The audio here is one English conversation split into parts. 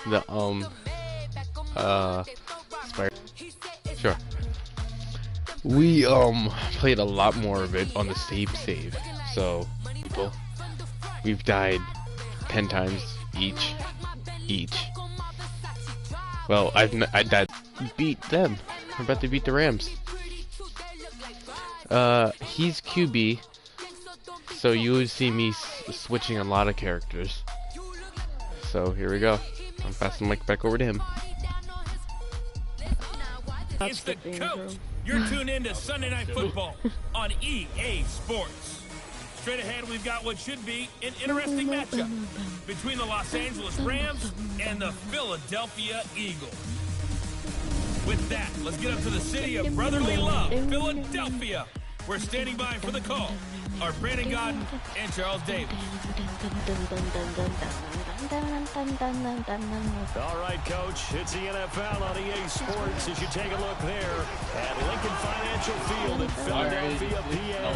the sure. We played a lot more of it on the save. So people, we've died 10 times each. Well, I died. Beat them. I'm about to beat the Rams. He's QB, so you would see me switching a lot of characters. So here we go. I'm passing the mic back over to him. It's the coach. You're tuned in to Sunday Night Football on EA Sports. Straight ahead, we've got what should be an interesting matchup between the Los Angeles Rams and the Philadelphia Eagles. With that, let's get up to the city of brotherly love, Philadelphia. We're standing by for the call. Are Brandon Godden and Charles Davis. All right, Coach, it's the NFL on EA Sports as you take a look there at Lincoln Financial Field in Philadelphia, PA.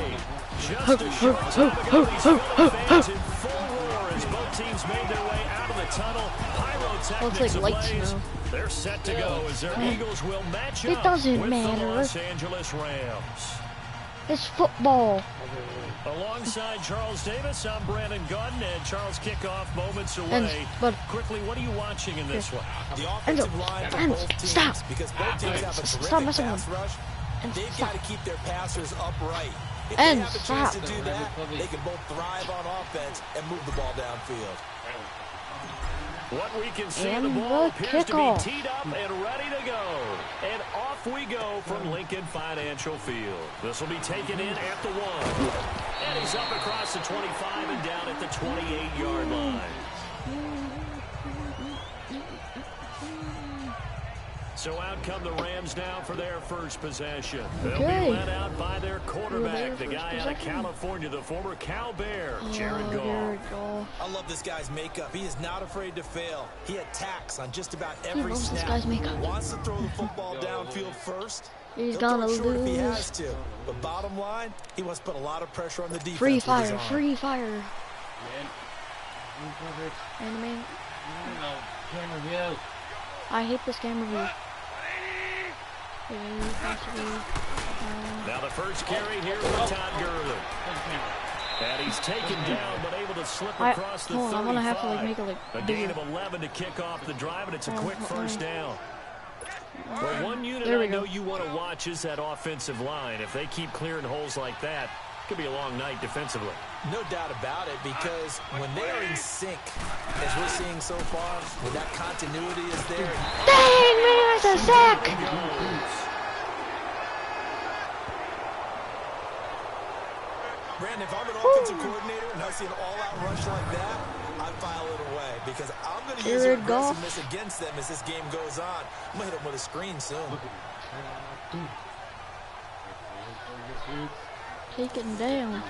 Just a short time ago, these Philly fans in full roar as both teams made their way out of the tunnel. Pyrotechnics ablaze. They're set to go as their Eagles will match up with the Los Angeles Rams. It's football. Alongside Charles Davis, I'm Brandon Godden, and Charles kickoff moments away. Quickly, what are you watching in this one? The offensive line for both teams, stop. Because both teams have a terrific pass rush. They've got to keep their passers upright. If they have a chance to do that, they can both thrive on offense and move the ball downfield. What we can see, the ball appears to be teed up and ready to go. And off we go from Lincoln Financial Field. This will be taken in at the 1. And he's up across the 25 and down at the 28-yard line. So out come the Rams now for their first possession. They'll be led out by their quarterback, the guy out of California, the former Cal Bear, Jared Goff. I love this guy's makeup. He is not afraid to fail. He attacks on just about every snap. Wants to throw the football downfield first. He's gonna lose if he has to. But bottom line, he wants to put a lot of pressure on the defense. Free fire. Anime. I hate this game review. Now the first carry here for Todd Gurley. And he's taken down, but able to slip across the 35. I'm gonna have to make it a gain of 11 to kick off the drive, and it's a quick first down. Well, one unit I know you want to watch is that offensive line. If they keep clearing holes like that, it could be a long night defensively. No doubt about it, because when they are in sync, as we're seeing so far, when that continuity is there. Dang, man, that's a sack! Brandon, if I'm an offensive coordinator and I see an all-out rush like that, I'd file it away, because I'm going to use aggressiveness against them as this game goes on. I'm going to hit them with a screen soon. Take it down.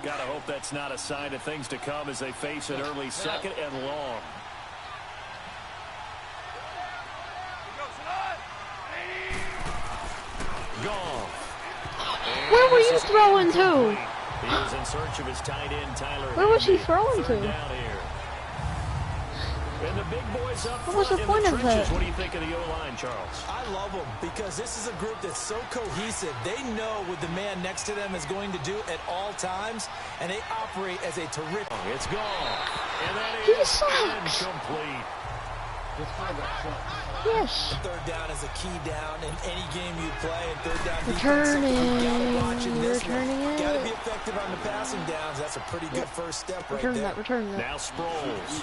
Gotta hope that's not a sign of things to come as they face an early second and long. Gone. Where were you throwing to? He was in search of his tight end, Tyler. Where was he throwing to? Down here. And the big boys up what was the point of that? What do you think of the O-line, Charles? I love them because this is a group that's so cohesive. They know what the man next to them is going to do at all times, and they operate as a terrific. It's gone. And that is incomplete. Yes. Third down is a key down in any game you play, and third down Returning it. Got to be effective on the passing downs. That's a pretty good first step right there. Return that. Now Sproles.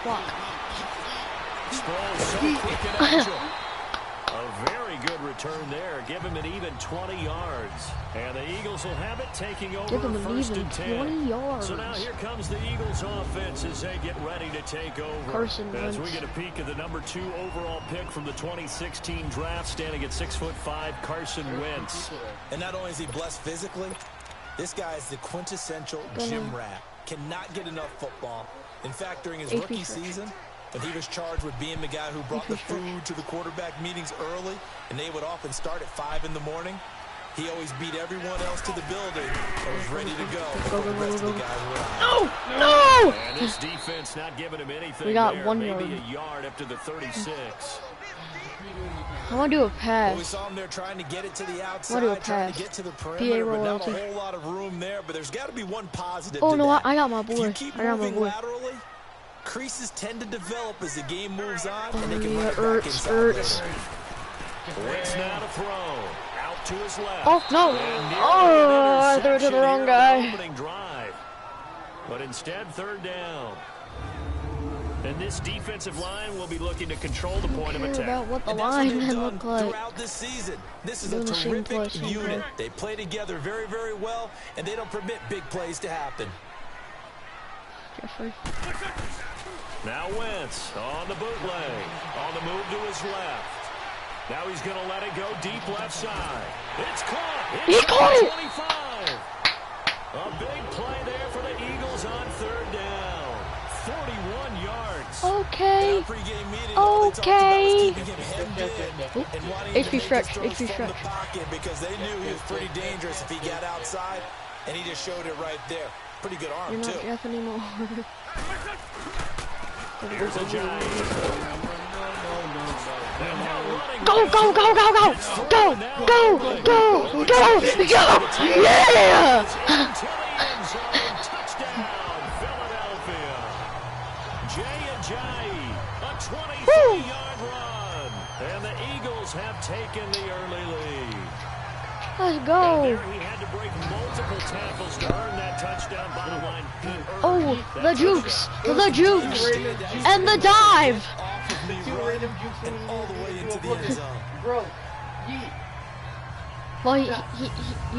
Block. Sproles so quick and agile. A very good return there. Give him an even 20 yards. And the Eagles will have it taking over first and 10. 20 yards. So now here comes the Eagles offense as they get ready to take over. Carson as Wentz. we get a peek at the number 2 overall pick from the 2016 draft, standing at 6'5", Carson Wentz. And not only is he blessed physically, this guy is the quintessential gym rat. Cannot get enough football. In fact, during his rookie season, when he was charged with being the guy who brought the food to the quarterback meetings early, and they would often start at 5 in the morning, He always beat everyone else to the building and was ready to go. Go. The rest of the guys were out. No! And this defense not giving him anything. We got there. 1 Maybe yard. a yard up to the 36. I want to do a Well, we pass. saw him there trying to get it to the What outside, do a trying pass? to get to the PA perimeter, but not a royalty. whole lot of room there. But there's got to be one positive Oh to no, that. I got my If you boy. keep I got my moving boy. laterally, creases tend to develop as the game moves on, and they can Yeah, run it back Ertz. inside later. Wentz now to throw. Out to his left. Oh no! And nearly Oh, I an threw it to the interception wrong here on guy. the opening drive. But instead, third down. And this defensive line will be looking to control the point of Care attack. about what the And that's what they've linemen done look like. throughout this season. This is Doing a the same play, terrific same unit. play. They play together very, very well, and they don't permit big plays to happen. Jeffrey. Now Wentz on the bootleg. On the move to his left. Now he's going to let it go deep left side. It's caught. He caught it. 25. A big play there for the Eagles on third down. 41 yards. Okay. In our pregame meeting, all they talked about was Okay. keeping him hemmed in and wanting HP to make stretch, his throws HP from the stretch. pocket because they knew he was pretty dangerous if he got outside, and he just showed it right there. Pretty good arm, You're too. not Jeff anymore. Here's a giant. Go, go, go, go, go! Go, go, go, go, go! Yeah! Touchdown, Philadelphia. Jay, a 23-yard run. And the Eagles have taken the early lead. Let's And go! there he had to break multiple tackles to earn that touchdown. Bottom line, he earned Oh, that the jukes! touchdown. The jukes! And the dive! Off of me run and all the way into the end zone. Bro, Well, you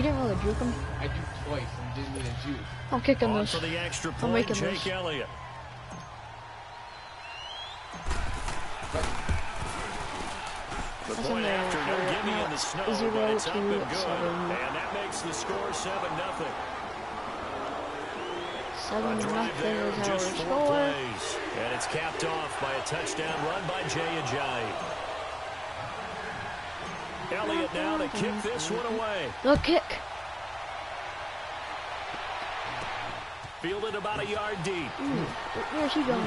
didn't really juke him. I juked twice and didn't mean a juke. I'm kicking On this. for the extra I'm point, making Jake this. Elliott. The That's point in there. after, no gimme in the snow, but 0 it's up and to good. 7. And that makes the score 7-0. 7 A drive nothing there, is our just 4 score. plays. And it's capped off by a touchdown run by Jay Ajayi. Elliott now to kick this one away. The kick. Fielded about a yard deep. Where's he going?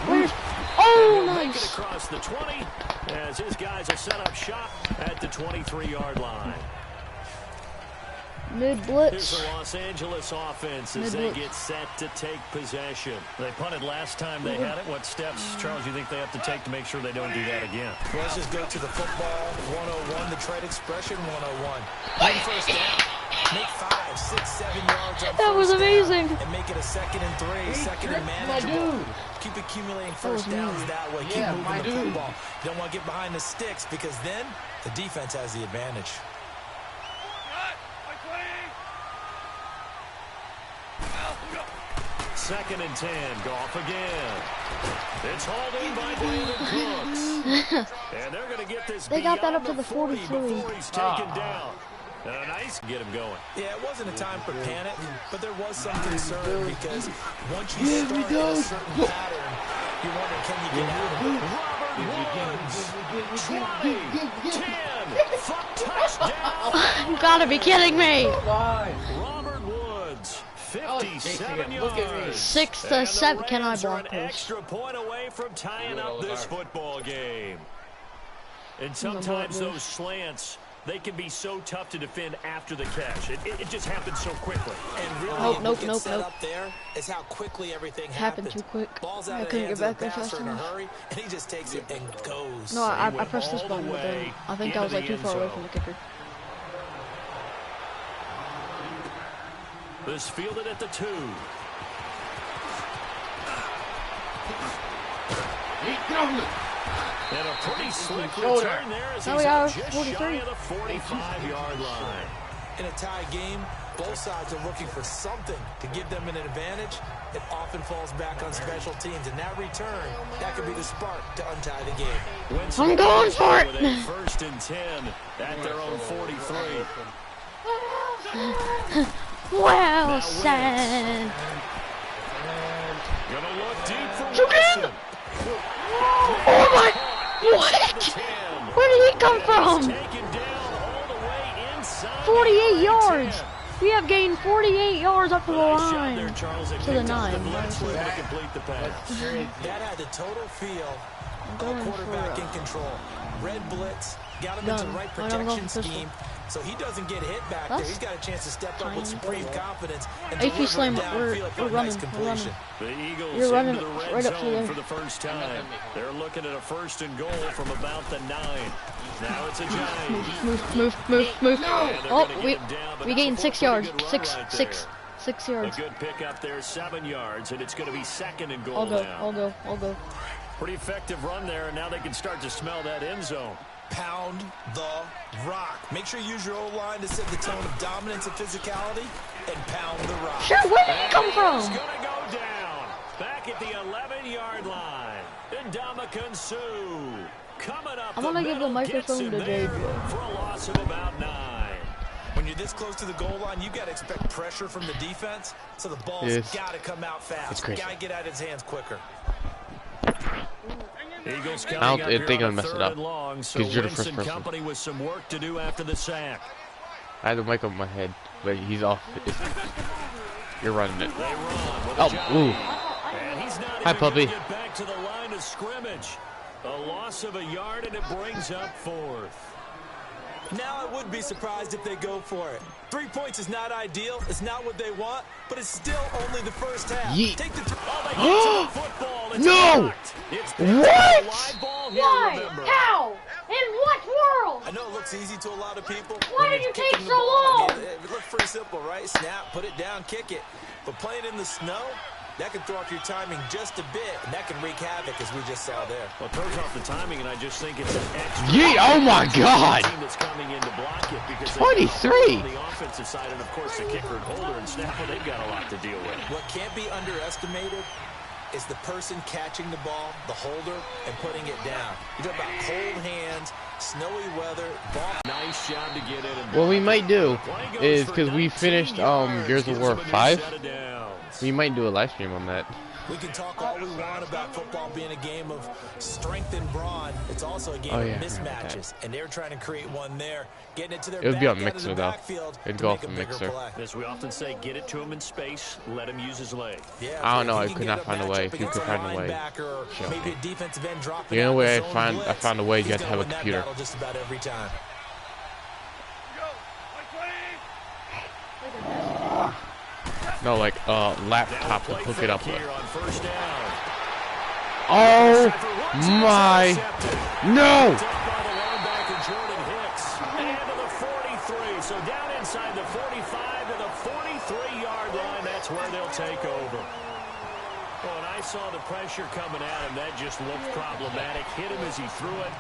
Where's... Oh, He'll make it nice. across the 20 as his guys are set up shop at the 23-yard line. Mid Here's blitz. the Los Angeles offense as they get set to take possession. They punted last time they had it. What steps, Charles, do you think they have to take to make sure they don't do that again? Well, let's just go to the football 101, the trade expression 101. Win first down. Make 5, 6, 7 yards on That was first down amazing. and make it a 2nd and 3, second and manageable. Keep accumulating first downs that way. Keep moving the football. You don't want to get behind the sticks because then the defense has the advantage. Second and 10, Goff again. It's hauled in by David Cooks. And they're going to get this They got that beyond up to the the 40 43. before he's taken down. And a nice get him going. Yeah, it wasn't a time for panic, but there was some concern because once you start in a certain pattern, you wonder, can you get out of it? Robert Woods, 20, 10, touchdown. You gotta be kidding me. Robert Woods, 57 yards. 6 to And the 7. Can I Rams are block an this? extra point away from tying up this football game. And sometimes those slants, they can be so tough to defend after the catch. It just happens so quickly. And really, Nope, what nope, gets nope, set nope. up there is how quickly everything Happened happens. too quick. Ball's I out of the couldn't hands get of the back there passer fast in a enough. hurry, and he just takes it and goes. No, I went pressed this all button, the but then way I think I was into like the too end far away zone. from the kicker. This fielded at the 2. And a pretty slick return there as Now he's we out are just 43. shy of the 45-yard line. In a tie game, both sides are looking for something to give them an advantage. It often falls back on special teams, and that return, that could be the spark to untie the game. Winston I'm going for it. with a 1st and 10 at their own 43. Well said. Gonna look deep for Shoot him! Wilson. Oh my! What? Where did he come from? Taken down all the way inside 48 yards. We have gained 48 yards up to the Nice job line. there, Charles. They To the picked up 9. blitz, were able to complete the pass. That had the total feel of going a quarterback for, in control. Red blitz, got him gun. into the right I'm gonna go protection for pistol. scheme, so he doesn't get hit back That's there. He's got a chance to step up with tiny. supreme confidence and AP deliver slam, it we're downfield for a running, nice we're completion. The Eagles You're running into the red right up to zone there. for the first time. They're looking at a 1st and goal from about the 9. Now it's a Giants. Move. Oh, we gained 6 yards. Six A yards. good pickup there, 7 yards, and it's going to be 2nd and goal I'll now. go. Pretty effective run there, and now they can start to smell that end zone. Pound the rock. Make sure you use your O-line to set the tone of dominance and physicality, and pound the rock. Sure, where did it come It's from? going to go down. Back at the 11-yard line. Ndamukong Suh coming up. I'm gonna give the microphone to Dave JJ. for a loss of about 9. When you're this close to the goal line, you got to expect pressure from the defense, so the ball's Yes. got to come out It's fast. crazy. Got to get out of his hands quicker. Eagles I coming don't up think here I'm on gonna a mess it 3rd up, and long, so 'cause you're the Wentz first and person. company with some work to do after the sack. I had the mic on my head, but he's off. You're running it. They run with Oh, a Giant. ooh. And he's not Hi, even puppy. gonna get back to the line of scrimmage. A loss of a yard, and it brings up 4th. Now I would be surprised if they go for it. 3 points is not ideal. It's not what they want, but it's still only the first half. Yeet. Take the Oh, they get to the football. It's No! blocked. It's What? live ball here, Why? remember. How? In what world? I know it looks easy to a lot of people. Why when did you're you take kicking the so ball. long? I mean, it looks pretty simple, right? Snap, put it down, kick it. But playing in the snow, that can throw off your timing just a bit, and that can wreak havoc, as we just saw there. Well, it throws off the timing, and I just think it's an extra. Yee, oh my God. Team that's coming in to block it because 23. on the offensive side, and of course the kicker and holder and snapper, they've got a lot to deal with. What can't be underestimated is the person catching the ball, the holder, and putting it down. You're talking about cold hands, snowy weather, ball. Nice job to get in. And What we might do play goes is, for because we 19 finished yards, Gears of gives War them a new 5, set of downs. we might do a live stream on that. We can talk all we want about football being a game of strength and brawn. It's also a game Oh, of yeah, I remember mismatches, and they're trying to create one there, getting it to their It would be on back end of Mixer, the though. backfield It'd to go make off a of bigger Mixer. play. As we often say, get it to him in space, let him use his leg. Yeah, I don't if know, he I can could get not a find a matchup way. If you against could a find a way, linebacker or show maybe me. a defensive end dropping The only out way in I zone found a way, you he's have to have gonna a win that computer. battle just about every time. No, like laptop to hook it up with. Here on 1st down. Oh my! No! Up by the linebacker Jordan Hicks. And to the 43. So down inside the 45 to the 43-yard line. That's where they'll take over. Well, and I saw the pressure coming at him. That just looked problematic. Hit him as he threw it.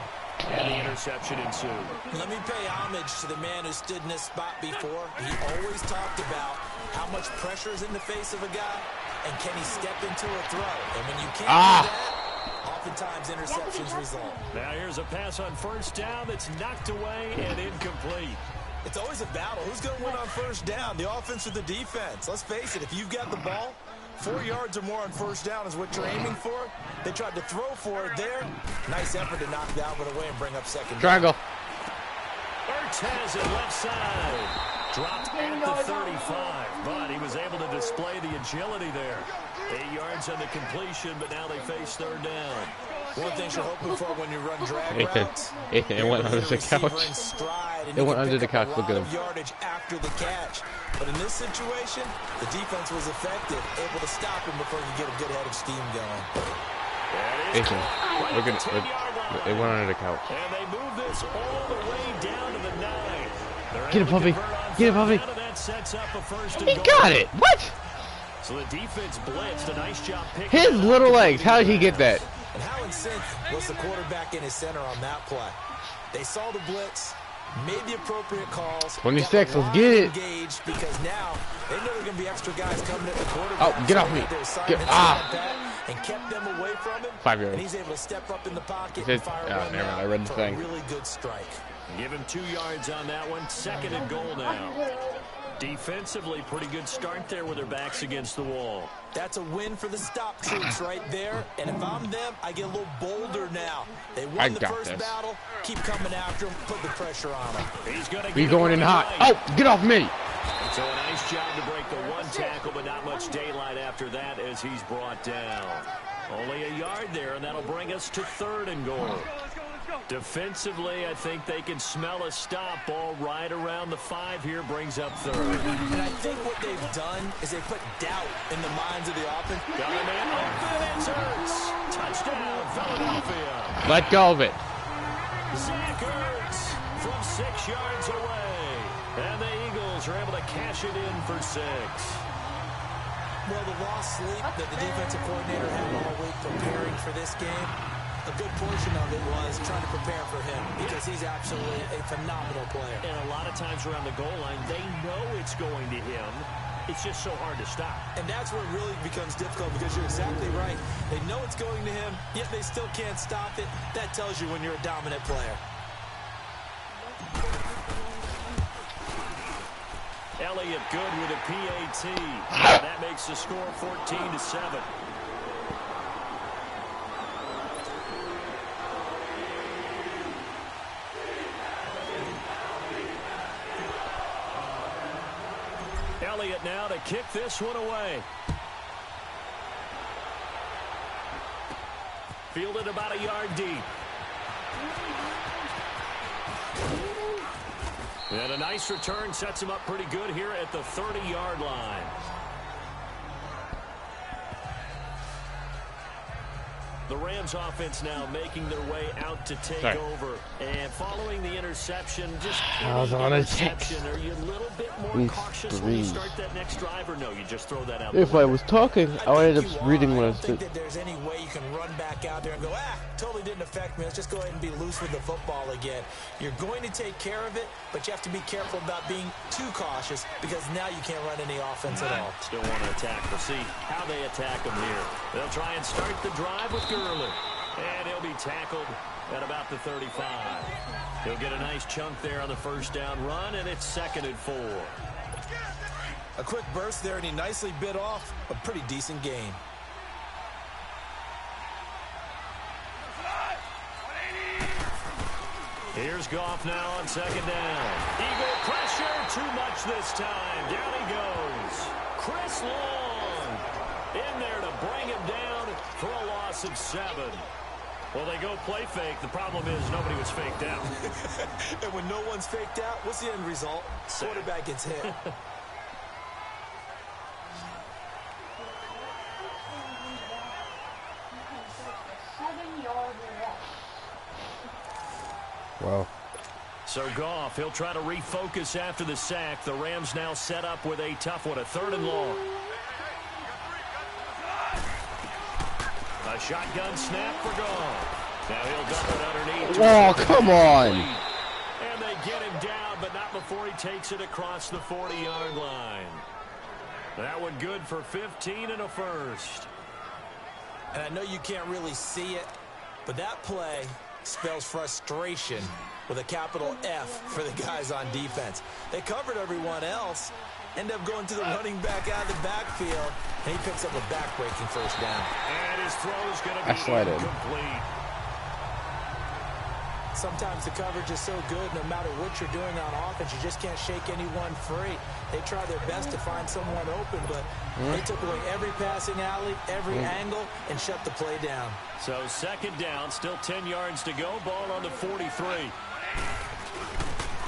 And the interception ensued. Let me pay homage to the man who stood in this spot before. He always talked about how much pressure is in the face of a guy, and can he step into a throw. And when you can't do that, oftentimes interceptions result. Now here's a pass on 1st down that's knocked away and incomplete. It's always a battle. Who's going to win on 1st down, the offense or the defense? Let's face it, if you've got the ball, 4 yards or more on 1st down is what you're aiming for. They tried to throw for it there. Nice effort to knock the Albert away and bring up 2nd down. Triangle. Ertz has it left side. Dropped at the 35, but he was able to display the agility there. 8 yards on the completion, but now they face 3rd down. One thing you're hoping for when you run drag Ethan, routes, Ethan, it went under the couch. It went under the couch. Look at him. Yardage after the catch. But in this situation, the defense was effective, able to stop him before you get a good head of steam going. Ethan, look at it. It went under the couch. And they move this all the way down to the 9. They're Get it, able to puppy. convert on Get it, 3rd puppy. down, and that sets up a 1st and He goal. got it. What? So the defense blitzed. A nice job picking His it up. little legs. How did he get that? And how in sync was the quarterback in his center on that play? They saw the blitz, made the appropriate calls. 26, got the let's get line it. Engaged because now they know there's going to be extra guys coming at the quarterback. Oh, get off me. Their Get, assignments ah. down pat and kept them away from him. 5 yards. And he's able to step up in the pocket It and said- fire oh, one never mind, out I read the for thing. a really good strike. Give him 2 yards on that one. 2nd and goal now. Defensively, pretty good start there with their backs against the wall. That's a win for the stop troops right there. And if I'm them, I get a little bolder now. They won the first battle. Keep coming after them. Put the pressure on them. He's going to be going in hot. Oh, get off me. So a nice job to break the one tackle, but not much daylight after that as he's brought down. Only a yard there, and that'll bring us to 3rd and goal. Defensively, I think they can smell a stop. Ball right around the 5 here, brings up 3rd. And I think what they've done is they put doubt in the minds of the offense. Got a man open, it's Ertz. Touchdown, Philadelphia. Let go of it. Zach Ertz from 6 yards away. And the Eagles are able to cash it in for 6. Well, the lost sleep that the defensive coordinator had all week preparing for this game, a good portion of it was trying to prepare for him because he's absolutely a phenomenal player. And a lot of times around the goal line, they know it's going to him. It's just so hard to stop. And that's where it really becomes difficult because you're exactly right. They know it's going to him, yet they still can't stop it. That tells you when you're a dominant player. Elliott good with a PAT. That makes the score 14-7. Elliott now to kick this one away. Fielded about a yard deep. And a nice return sets him up pretty good here at the 30-yard line. The Rams offense now making their way out to take over. And following the interception, just interception, are you a little bit more cautious when you start that next drive, or no, you just throw that out? If I was talking, I would end up reading what I was think that there's any way you can run back out there and go, totally didn't affect me. Let's just go ahead and be loose with the football again. You're going to take care of it, but you have to be careful about being too cautious because now you can't run any offense at all. Still want to attack. We'll see how they attack them here. They'll try and start the drive with Gurley. And he'll be tackled at about the 35. He'll get a nice chunk there on the first down run, and it's 2nd and 4. A quick burst there, and he nicely bit off a pretty decent gain. Here's Goff now on 2nd down. Eagle pressure, too much this time. Down he goes. Chris Long in there to bring him down for a loss of 7. Well, they go play fake. The problem is nobody was faked out. And when no one's faked out, what's the end result? Quarterback gets hit. Wow. So Goff, he'll try to refocus after the sack. The Rams now set up with a tough one, a 3rd and long. A shotgun snap for Goff. Now he'll dump it underneath. Oh, come on. And they get him down, but not before he takes it across the 40-yard line. That one good for 15 and a first. And I know you can't really see it, but that play spells frustration with a capital F for the guys on defense. They covered everyone else, end up going to the running back out of the backfield, and he picks up a back-breaking first down. And his throw's going to be incomplete. Sometimes the coverage is so good, no matter what you're doing on offense, you just can't shake anyone free. They try their best to find someone open, but they took away every passing alley, every angle, and shut the play down. So 2nd down, still 10 yards to go. Ball on the 43.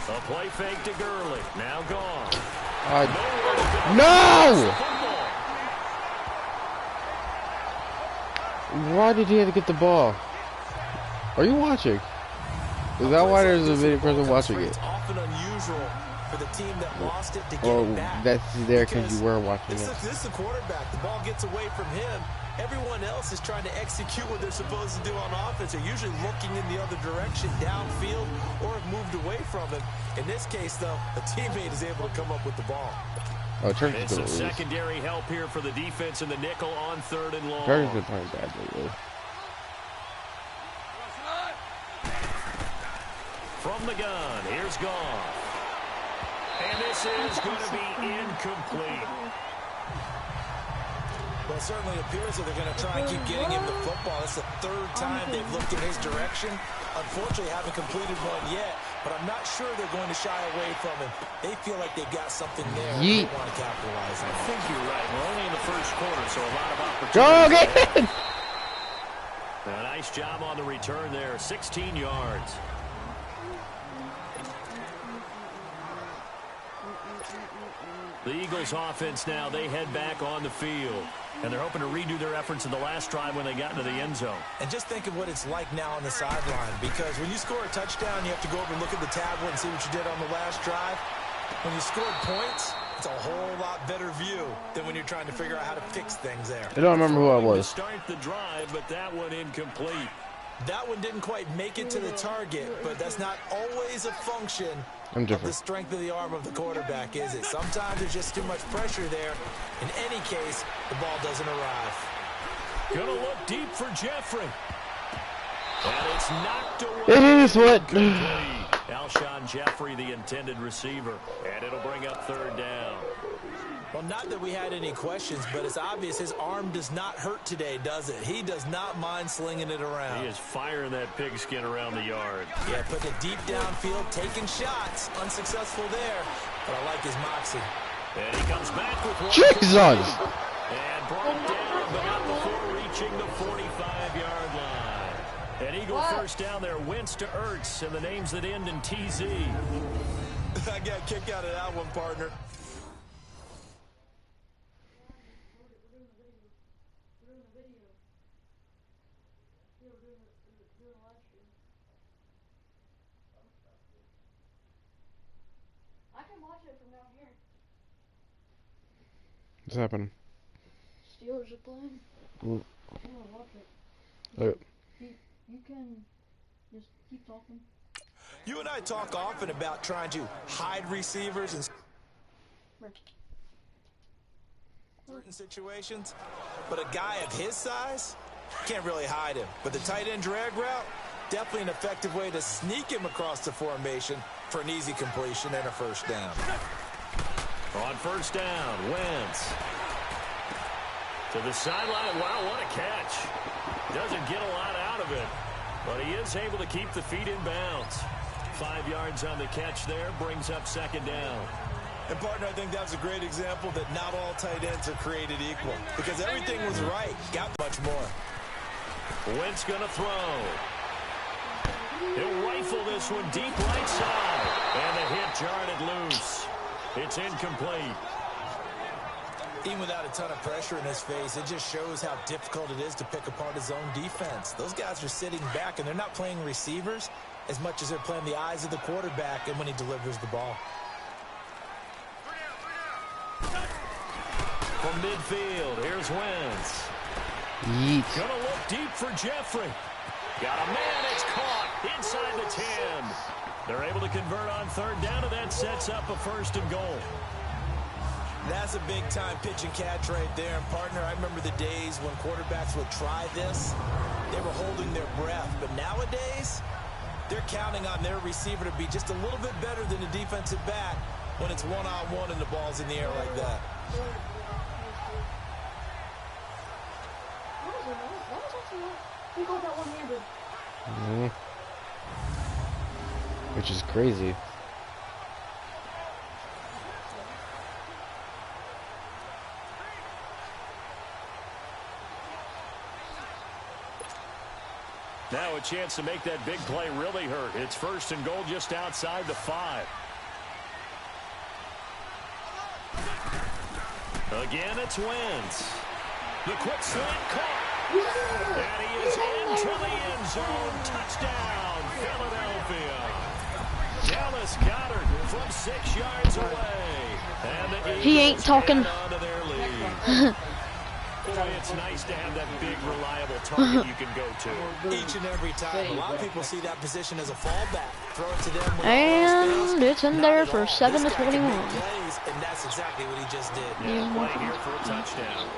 A play fake to Gurley. Now gone. No! Why did he have to get the ball? Are you watching? Is that why there's a video person watching it? It's often unusual for the team that lost it to get it back. That's there because you were watching it. This is the quarterback. The ball gets away from him. Everyone else is trying to execute what they're supposed to do on offense. They're usually looking in the other direction, downfield, or have moved away from him. In this case, though, a teammate is able to come up with the ball. Oh, it's some secondary help here for the defense in the nickel on 3rd and long. Turner's been playing badly, though. From the gun, here's Goff. And this is going to be incomplete. Well, it certainly appears that they're going to try and keep getting him the football. That's the third time they've looked in his direction. Unfortunately, haven't completed one yet, but I'm not sure they're going to shy away from him. They feel like they've got something there that they want to capitalize on. I think you're right. We're only in the first quarter, so a lot of opportunities. Go again! A nice job on the return there, 16 yards. The Eagles offense now, they head back on the field. And they're hoping to redo their efforts in the last drive when they got into the end zone. And just think of what it's like now on the sideline, because when you score a touchdown, you have to go over and look at the tablet and see what you did on the last drive. When you scored points, it's a whole lot better view than when you're trying to figure out how to fix things there. I don't remember who I was. Start the drive, but that one incomplete. That one didn't quite make it to the target, but that's not always a function of the strength of the arm of the quarterback, is it? Sometimes there's just too much pressure there. In any case, the ball doesn't arrive. Gonna look deep for Jeffrey. And it's knocked away. It is what? Alshon Jeffrey, the intended receiver. And it'll bring up third down. Well, not that we had any questions, but it's obvious his arm does not hurt today, does it? He does not mind slinging it around. He is firing that pigskin around the yard. Yeah, putting it deep downfield, taking shots. Unsuccessful there, but I like his moxie. And he comes back with one. Jesus! And brought down, but not before reaching the 45-yard line. An Eagle first down there, Wentz to Ertz, and the names that end in TZ. I got a kick out of that one, partner. What's happening? Steelers are playing. Mm. I want to watch it. Okay. You can just keep talking. You and I talk often about trying to hide receivers in certain situations, but a guy of his size can't really hide him. But the tight end drag route, definitely an effective way to sneak him across the formation for an easy completion and a first down. On first down, Wentz. To the sideline. Wow, what a catch. Doesn't get a lot out of it, but he is able to keep the feet in bounds. 5 yards on the catch there, brings up second down. And, partner, I think that's a great example that not all tight ends are created equal, because everything was right, got much more. Wentz going to throw. He'll rifle this one deep right side, and the hit jarred it loose. It's incomplete. Even without a ton of pressure in his face, it just shows how difficult it is to pick apart his own defense. Those guys are sitting back, and they're not playing receivers as much as they're playing the eyes of the quarterback and when he delivers the ball. From midfield, here's Wentz. Yeet. Gonna look deep for Jeffrey. Got a man, it's caught inside the 10. They're able to convert on third down, and that sets up a first and goal. That's a big-time pitch and catch right there. And, partner, I remember the days when quarterbacks would try this. They were holding their breath. But nowadays, they're counting on their receiver to be just a little bit better than the defensive back when it's one-on-one and the ball's in the air like that. Who got that one-handed? Which is crazy. Now a chance to make that big play really hurt. It's first and goal just outside the 5. Again, it's Wentz. The quick slant caught. And he is into the end zone. Touchdown, Philadelphia. Dallas Goedert from 6 yards away. And the He ain't talking. onto their lead. Boy, it's nice to have that big, reliable target you can go to. Each and every time. A lot of people see that position as a fallback. Throw it to them. And it's in there for 7 to 21. And that's exactly what he just did. Yeah, play here for a touchdown.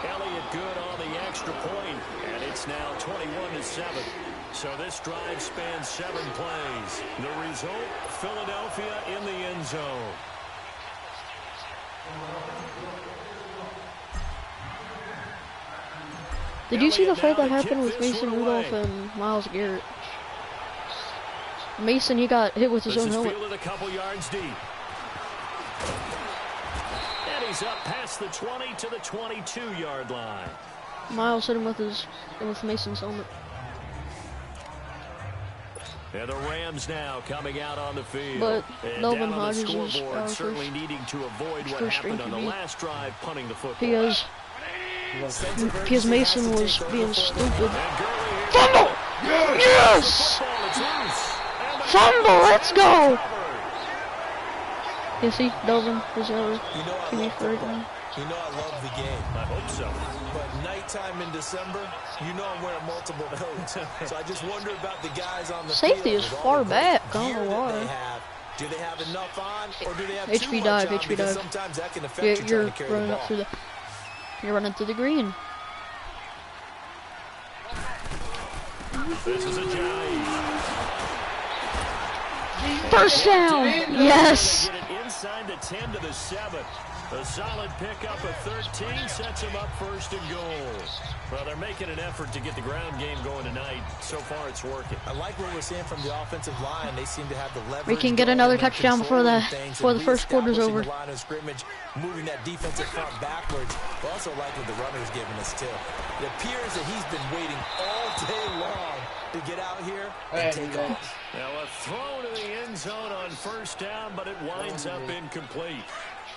Elliott good on the extra point, and it's now 21-7. So this drive spans 7 plays. The result, Philadelphia in the end zone. Did you see the fight that happened with Mason Rudolph and Myles Garrett? Mason, he got hit with his own helmet. A couple yards deep. And he's up past the 20 to the 22-yard line. Myles hit him with Mason's helmet. And the Rams now coming out on the field. But Melvin down on the Hodges is scoreboard, certainly needing to avoid what happened on the last drive, punting the football. Because Mason was being stupid. Fumble! Yes! Fumble! Let's go! You see, Delvin is our QB for right now. You know I love the game. I hope so. But nighttime in December, you know I'm wearing multiple coats. So I just wonder about the guys on the safety field. is far back. I don't know why. Do they have enough on, or do they have HB too dive, much on? HB dive. Sometimes that can affect you You're trying to carry running the up ball. through the. You're running through the green. This is a giant. First down! Yes! Get it inside the 10 to the 7. A solid pickup of 13 sets him up first and goal. Well, they're making an effort to get the ground game going tonight. So far, it's working. I like what we're seeing from the offensive line. They seem to have the leverage. We can get another touchdown before the first quarter's over. The line of scrimmage, moving that defensive front backwards. I also like what the runner's giving us too. It appears that he's been waiting all day long to get out here and take off. Now a throw to the end zone on first down, but it winds up incomplete.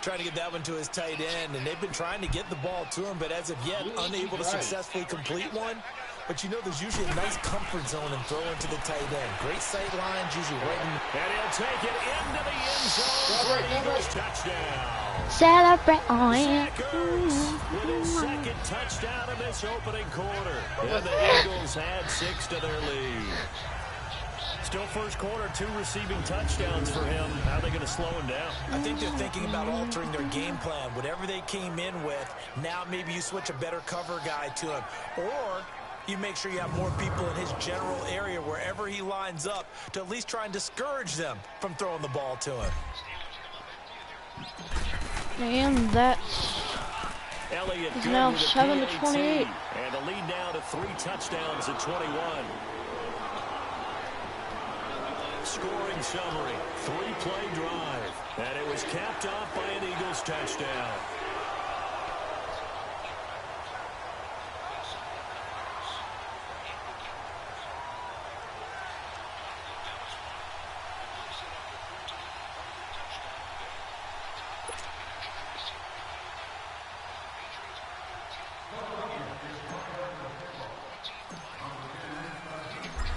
Trying to get that one to his tight end, and they've been trying to get the ball to him, but as of yet, unable to successfully complete one. But you know, there's usually a nice comfort zone in throwing to the tight end. Great sight lines, usually right in. And he'll take it into the end zone for an Eagles touchdown. Celebrate on it. With his second touchdown in this opening quarter. And the Eagles add 6 to their lead. Still first quarter, 2 receiving touchdowns for him. How are they going to slow him down? I think they're thinking about altering their game plan. Whatever they came in with, now maybe you switch a better cover guy to him. Or you make sure you have more people in his general area wherever he lines up to at least try and discourage them from throwing the ball to him. And that's Elliott now with a 7 to PAT, 28. And the lead now to 3 touchdowns at 21. Scoring summary, 3-play drive, and it was capped off by an Eagles touchdown.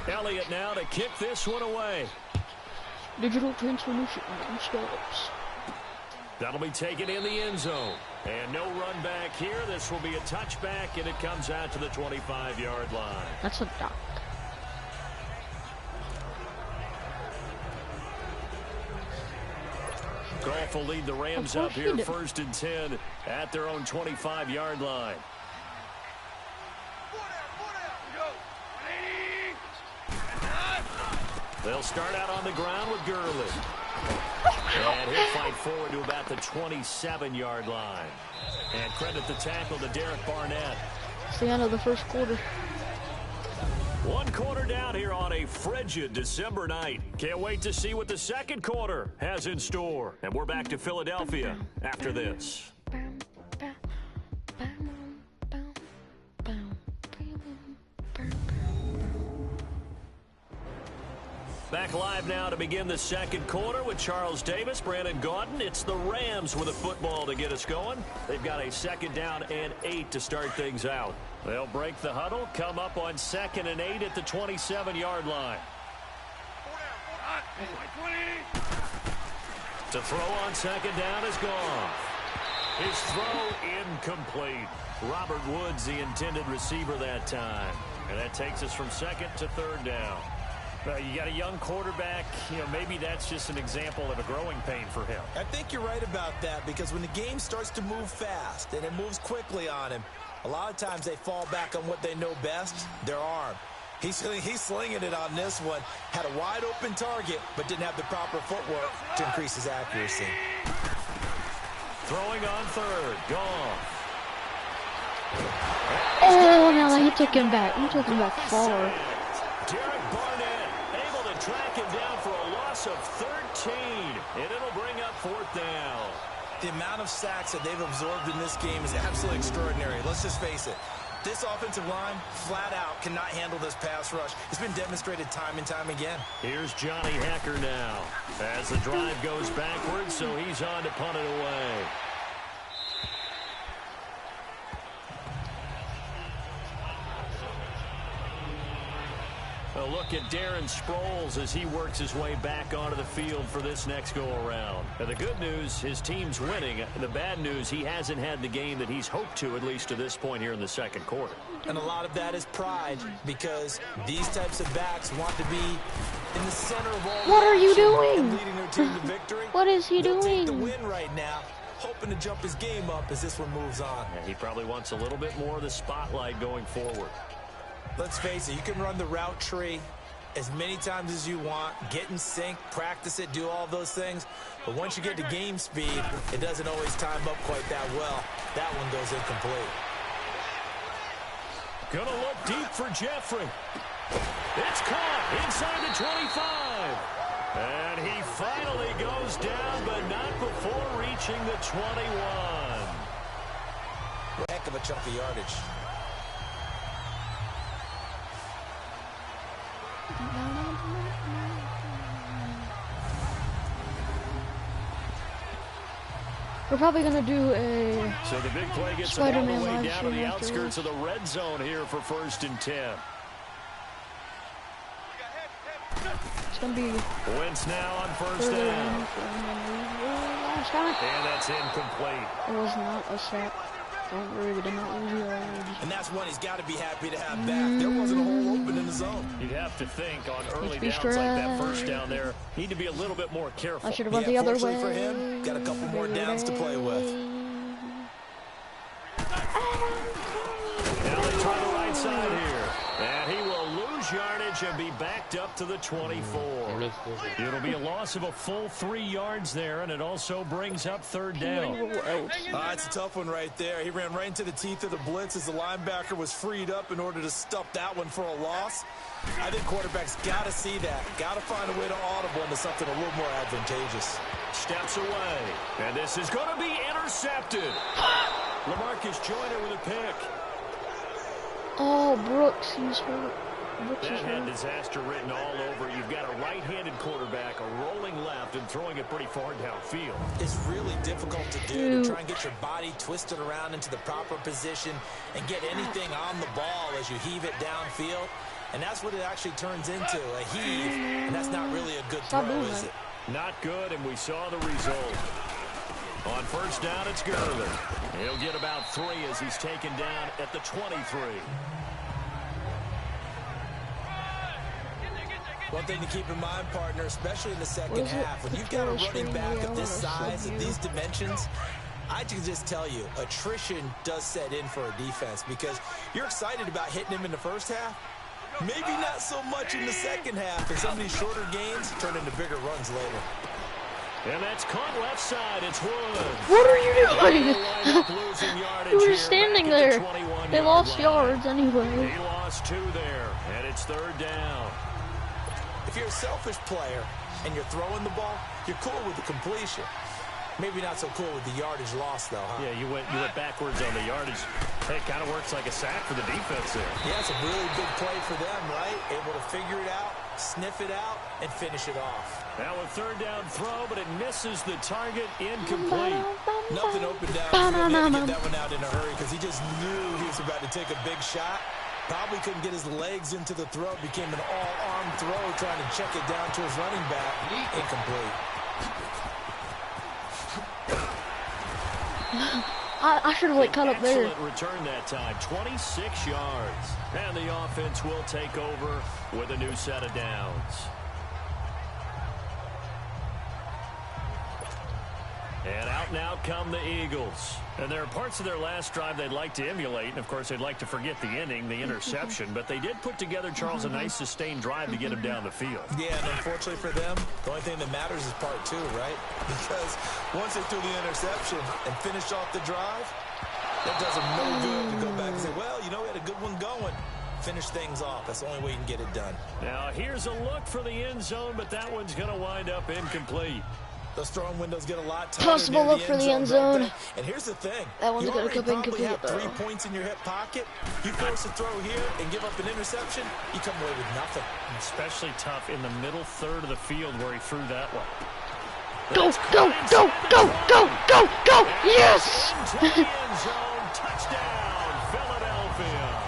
Elliott now to kick this one away. Digital transformation stops. That'll be taken in the end zone. And no run back here. This will be a touchback, and it comes out to the 25-yard line. That's a duck. Goff will lead the Rams up here first and 10 at their own 25-yard line. They'll start out on the ground with Gurley. And he'll fight forward to about the 27-yard line. And credit the tackle to Derek Barnett. It's the end of the first quarter. 1 quarter down here on a frigid December night. Can't wait to see what the second quarter has in store. And we're back to Philadelphia after this. Back live now to begin the second quarter with Charles Davis, Brandon Gaudin. It's the Rams with a football to get us going. They've got a 2nd down and 8 to start things out. They'll break the huddle, come up on 2nd and 8 at the 27-yard line. To throw on 2nd down is gone. His throw incomplete. Robert Woods, the intended receiver that time. And that takes us from 2nd to 3rd down. You got a young quarterback, maybe that's just an example of a growing pain for him. I think you're right about that, because when the game starts to move fast and it moves quickly on him, a lot of times they fall back on what they know best, their arm. He's slinging it on this one. Had a wide open target, but didn't have the proper footwork to increase his accuracy. Throwing on third. Gone. Oh, now he took him back. He took him back far. Derek Barnett able to track him down for a loss of 13, and it'll bring up fourth down. The amount of sacks that they've absorbed in this game is absolutely extraordinary. Let's just face it. This offensive line, flat out, cannot handle this pass rush. It's been demonstrated time and time again. Here's Johnny Hacker now as the drive goes backwards, so he's on to punt it away. A look at Darren Sproles as he works his way back onto the field for this next go-around. The good news, his team's winning. The bad news, he hasn't had the game that he's hoped to, at least to this point here in the second quarter. And a lot of that is pride, because these types of backs want to be in the center of all. What are you doing? Leading their team to victory. What is he They'll doing? Take the win right now, hoping to jump his game up as this one moves on. Yeah, he probably wants a little bit more of the spotlight going forward. Let's face it, you can run the route tree as many times as you want, get in sync, practice it, do all those things. But once you get to game speed, it doesn't always time up quite that well. That one goes incomplete. Gonna look deep for Jeffrey. It's caught inside the 25. And he finally goes down, but not before reaching the 21. Heck of a chunk of yardage. We're probably gonna do a So the big play gets Spider-Man all the way live down to the stream outskirts of the red zone here for 1st and 10. It's gonna be Wentz now on first further down. in from last time. And that's incomplete. It was not a sack. Don't worry, we did not lose yards. And that's one he's got to be happy to have back. There wasn't a hole open in the zone. You'd have to think on early be downs like that strong. first down there, need to be a little bit more careful. I should have went the other way. Fortunately for him, got a couple more downs to play with. Now they try the right side here. And he will lose yardage and be backed up to the 24. It'll be a loss of a full 3 yards there, and it also brings up third down. It's a tough one right there. He ran right into the teeth of the blitz as the linebacker was freed up in order to stop that one for a loss. I think quarterbacks got to see that. Got to find a way to audible into something a little more advantageous. Steps away. And this is going to be intercepted. LaMarcus Joyner with a pick. Oh, Brooks, he's hurt. Brooks That is had hurt. disaster written all over. You've got a right-handed quarterback, a rolling left, and throwing it pretty far downfield. It's really difficult to do, to try and get your body twisted around into the proper position and get anything on the ball as you heave it downfield. And that's what it actually turns into, a heave, and that's not really a good throw, is it? Not good, and we saw the result. On first down, it's Gurley. He'll get about 3 as he's taken down at the 23. One thing to keep in mind, partner, especially in the second half, when you've got a running back of this size, of these dimensions, I can just tell you, attrition does set in for a defense because you're excited about hitting him in the first half. Maybe not so much in the second half, and some of these shorter gains turn into bigger runs later. And that's caught left side. It's Woods. What are you doing? Losing yardage You were here standing back at there. the 21-yard They lost line. yards anyway. He lost 2 there, and it's third down. If you're a selfish player and you're throwing the ball, you're cool with the completion. Maybe not so cool with the yardage loss, though, huh? Yeah, you went backwards on the yardage. Hey, it kind of works like a sack for the defense there. Yeah, it's a really big play for them, right? Able to figure it out, sniff it out, and finish it off. Now a third down throw, but it misses the target, incomplete. Nothing open down. He had to get that one out in a hurry because he just knew he was about to take a big shot. Probably couldn't get his legs into the throw. Became an all-arm throw trying to check it down to his running back. Incomplete. I should have cut up there. Excellent return that time, 26 yards. And the offense will take over with a new set of downs. And out come the Eagles. And there are parts of their last drive they'd like to emulate. And, of course, they'd like to forget the ending, the interception. But they did put together, Charles, a nice sustained drive to get him down the field. Yeah, and unfortunately for them, the only thing that matters is part two, right? Because once they threw the interception and finished off the drive, that does them no good to go back and say, well, you know, we had a good one going. Finish things off. That's the only way you can get it done. Now, here's a look for the end zone, but that one's going to wind up incomplete. Those throwing windows get a lot tighter. Possible look for the end zone. And here's the thing. That one's going to come incomplete. You have 3 points in your hip pocket. You force a throw here and give up an interception, you come away with nothing. Especially tough in the middle third of the field where he threw that one. Go, go, go, go, go, go, go. Yes! Into the end zone. Touchdown, Philadelphia.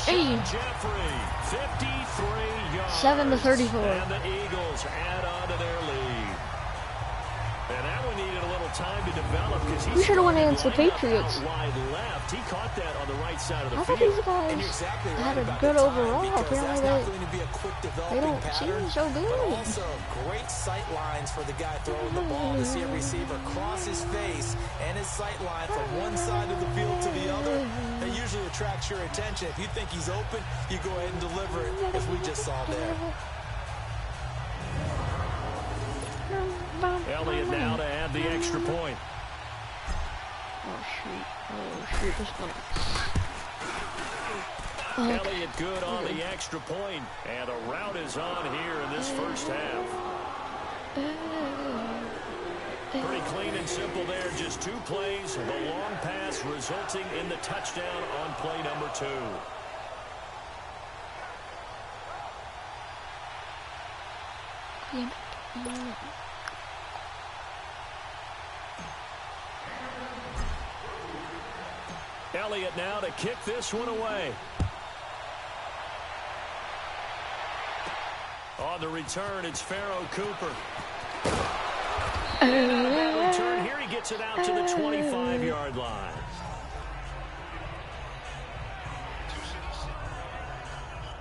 Hey. Jeffrey, 53 yards. 7-34. And the Eagles add on to their lead. And that one needed a little time to develop because We should have won against the Patriots. Wide left. He caught that on the right side of the I thought field. these guys Exactly right had a about good the time, overall. because Apparently that's not going to be a quick they developing don't pattern, seem so but good. also great sight lines for the guy throwing the ball to see a receiver cross his face and his sight line from one side of the field to the other. That usually attracts your attention. If you think he's open, you go ahead and deliver it, as we just saw there. Elliott now to add the extra point. Oh shoot, this one. Elliott good on the extra point, and a route is on here in this first half. Pretty clean and simple there, just 2 plays, the long pass resulting in the touchdown on play number 2. Elliott now to kick this one away. On the return, it's Pharaoh Cooper. And on that return here, he gets it out to the 25-yard line.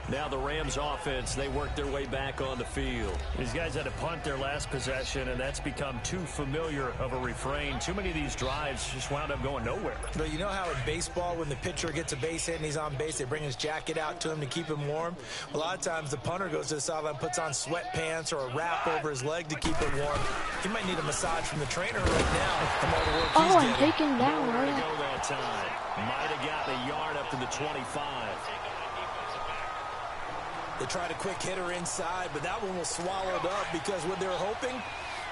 Now the Rams offense, they work their way back on the field. These guys had to punt their last possession, and that's become too familiar of a refrain. Too many of these drives just wound up going nowhere. But you know how in baseball, when the pitcher gets a base hit and he's on base, they bring his jacket out to him to keep him warm? A lot of times the punter goes to the sideline, puts on sweatpants or a wrap over his leg to keep it warm. He might need a massage from the trainer right now. From all the work he's I'm getting. taken down. Nowhere to go that time. Might have gotten a yard up to the 25. They tried a quick hitter inside, but that one was swallowed up because what they're hoping,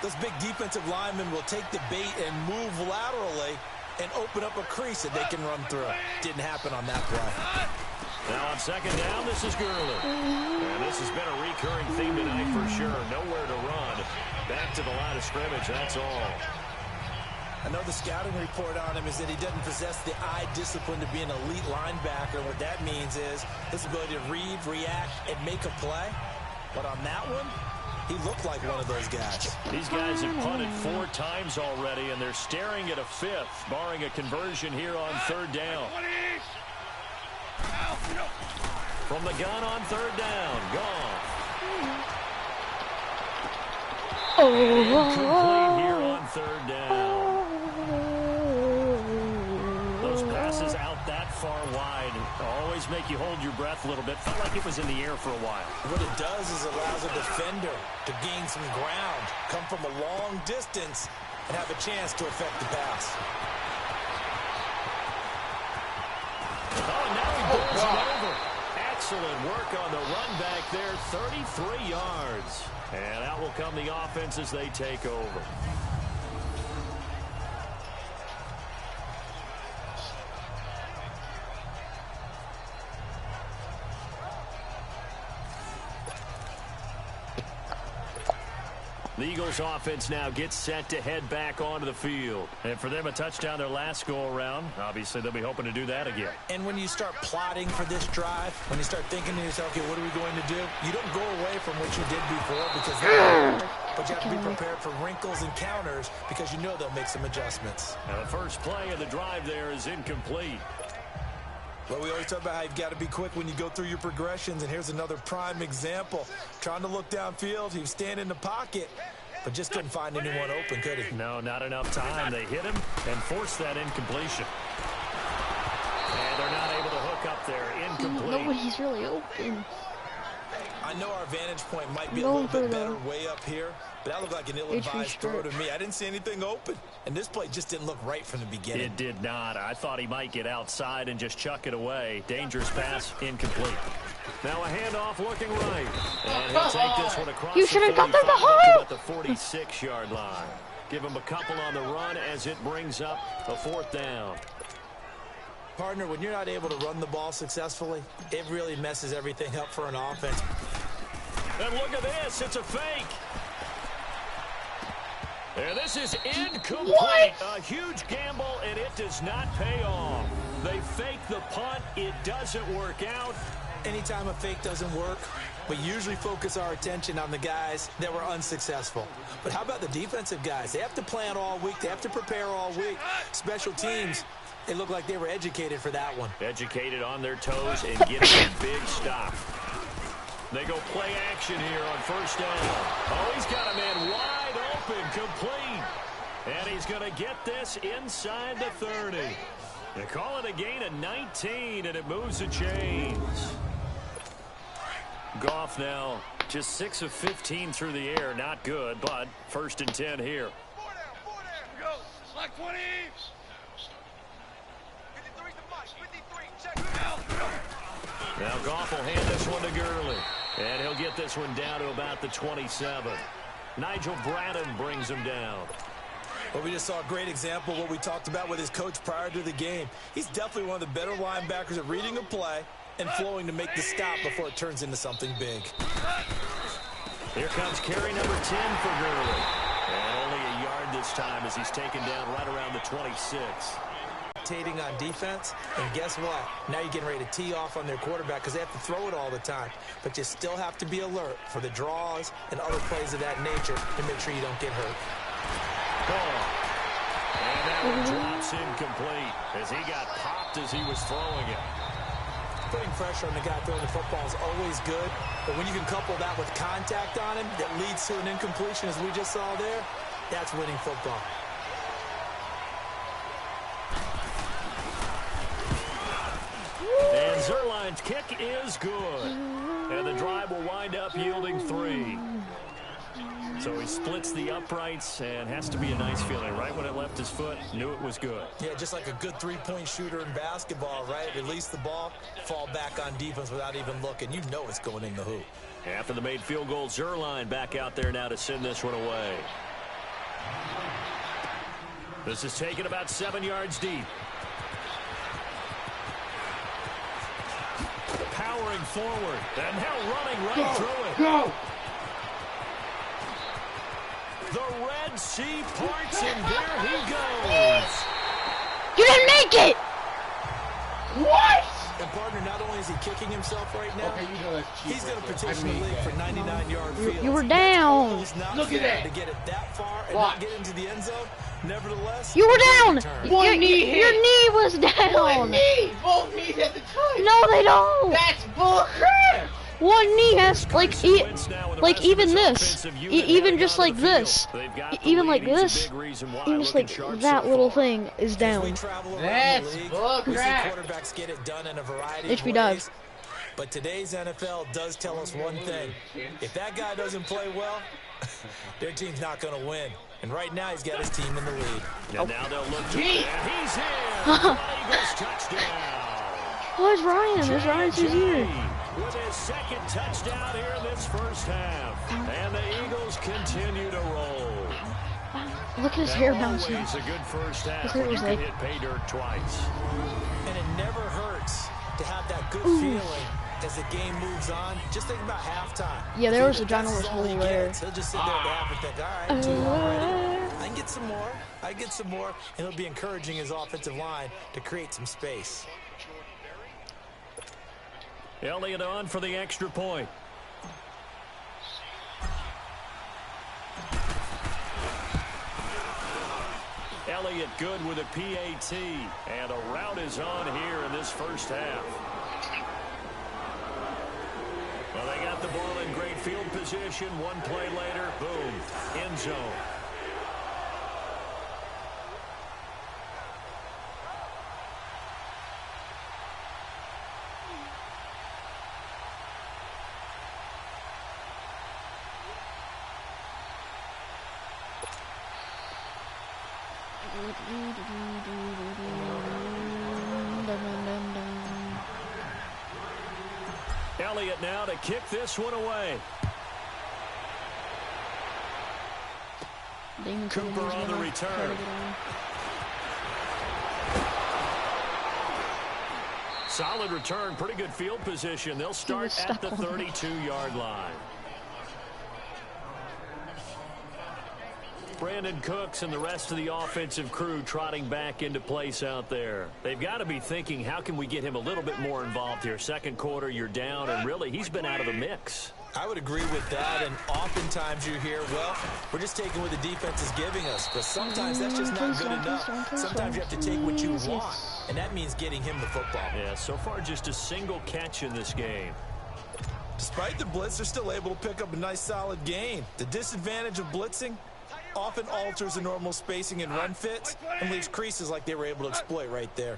those big defensive linemen will take the bait and move laterally and open up a crease that they can run through. Didn't happen on that play. Now on second down, this is Gurley. And this has been a recurring theme tonight for sure. Nowhere to run. Back to the line of scrimmage, that's all. I know the scouting report on him is that he doesn't possess the eye discipline to be an elite linebacker. What that means is his ability to read, react, and make a play. But on that one, he looked like one of those guys. These guys have punted 4 times already, and they're staring at a 5th, barring a conversion here on 3rd down. From the gun on 3rd down, gone. Incomplete here on 3rd down. Those passes out that far wide always make you hold your breath a little bit. Felt like it was in the air for a while. What it does is allows a defender to gain some ground, come from a long distance, and have a chance to affect the pass. Oh, and now he pulls it over. Excellent work on the run back there, 33 yards. And out will come the offense as they take over. The Eagles offense now gets set to head back onto the field. And for them, a touchdown their last go-around. Obviously, they'll be hoping to do that again. And when you start plotting for this drive, when you start thinking to yourself, okay, what are we going to do? You don't go away from what you did before because but you have to be prepared for wrinkles and counters because you know they'll make some adjustments. Now, the first play of the drive there is incomplete. Well, we always talk about how you've got to be quick when you go through your progressions, and here's another prime example. Trying to look downfield, he was standing in the pocket, but just couldn't find anyone open, could he? No, not enough time. They hit him and forced that incompletion. And they're not able to hook up there. Incomplete. Nobody's really open. I know our vantage point might be a little bit better way up here, but that looked like an ill-advised throw to me. I didn't see anything open, and this play just didn't look right from the beginning. It did not. I thought he might get outside and just chuck it away. Dangerous pass, incomplete. Now a handoff looking right. And he'll take this one across You should have got them the hole. At the 46-yard line. Give him a couple on the run as it brings up a 4th down. Partner, when you're not able to run the ball successfully, it really messes everything up for an offense. And look at this. It's a fake. And this is incomplete. What? A huge gamble, and it does not pay off. They fake the punt. It doesn't work out. Anytime a fake doesn't work, we usually focus our attention on the guys that were unsuccessful. But how about the defensive guys? They have to plan all week. They have to prepare all week. Special teams, it looked like they were educated for that one. Educated on their toes and getting a big stop. They go play action here on 1st down. Oh, he's got a man wide open, complete. And he's going to get this inside the 30. They call it a gain of 19, and it moves the chains. Goff now just 6 of 15 through the air. Not good, but 1st and 10 here. Go. Slack 20. Now Goff will hand this one to Gurley. And he'll get this one down to about the 27. Nigel Bradham brings him down. Well, we just saw a great example of what we talked about with his coach prior to the game. He's definitely one of the better linebackers at reading a play and flowing to make the stop before it turns into something big. Here comes carry number 10 for Gurley. And only a yard this time as he's taken down right around the 26. On defense, and guess what? Now you're getting ready to tee off on their quarterback because they have to throw it all the time. But you still have to be alert for the draws and other plays of that nature to make sure you don't get hurt. And that one drops incomplete as he got popped as he was throwing it. Putting pressure on the guy throwing the football is always good, but when you can couple that with contact on him that leads to an incompletion as we just saw there, that's winning football. And Zerline's kick is good. And the drive will wind up yielding 3. So he splits the uprights and has to be a nice feeling. Right when it left his foot, knew it was good. Yeah, just like a good three-point shooter in basketball, right? Release the ball, fall back on defense without even looking. You know it's going in the hoop. After the made field goal, Zerline back out there now to send this one away. This is taken about 7 yards deep. Powering forward, and now running right through it. Go! The Red Sea parts, and there he goes. You didn't make it! What? And partner, not only is he kicking himself right now, Okay, you know that's cheap. he's going to right there. petition I the mean league for 99-yard fields. You were down. It's not Look at fair that. to get it that far and What? not get into the end zone. Nevertheless, You were down. One knee hit. Your knee was down. One knee! Both knees at the time! No, they don't. That's bullcrap! One knee has like even this, even just like this, even like this, even just like that little thing is down. That's we see bullcrap! quarterbacks get it done in a variety HB of does. ways. But today's NFL does tell us one thing. If that guy doesn't play well, their team's not going to win. And right now, he's got his team in the lead. And now they'll look to it. And he's in. Eagles touchdown. Oh, it's Ryan. There's Ryan's who's here. With his second touchdown here in this first half. And the Eagles continue to roll. Look at his hair bouncing. Always a good first half His hair when you was can like- hit pay dirt twice. And it never hurts to have that good feeling as the game moves on. Just think about halftime. Yeah, there was a If that's ginormous all he hole there. gets, he'll just sit there at the half and think, all right, 2 already. I can get some more. I get some more. And he'll be encouraging his offensive line to create some space. Elliott on for the extra point. Elliott good with a PAT. And a route is on here in this first half. Well, they got Got the ball in great field position. One play later, boom, end zone. Elliott now to kick this one away. Cooper on the return. Solid return, pretty good field position. They'll start at the 32-yard line. Brandon Cooks and the rest of the offensive crew trotting back into place out there. They've got to be thinking, how can we get him a little bit more involved here? Second quarter, you're down, and really, he's been out of the mix. I would agree with that, and oftentimes you hear, well, we're just taking what the defense is giving us, but sometimes that's just not good enough. Sometimes you have to take what you want, and that means getting him the football. Yeah, so far just a single catch in this game. Despite the blitz, they're still able to pick up a nice, solid gain. The disadvantage of blitzing often alters the normal spacing and run fits and leaves creases like they were able to exploit right there.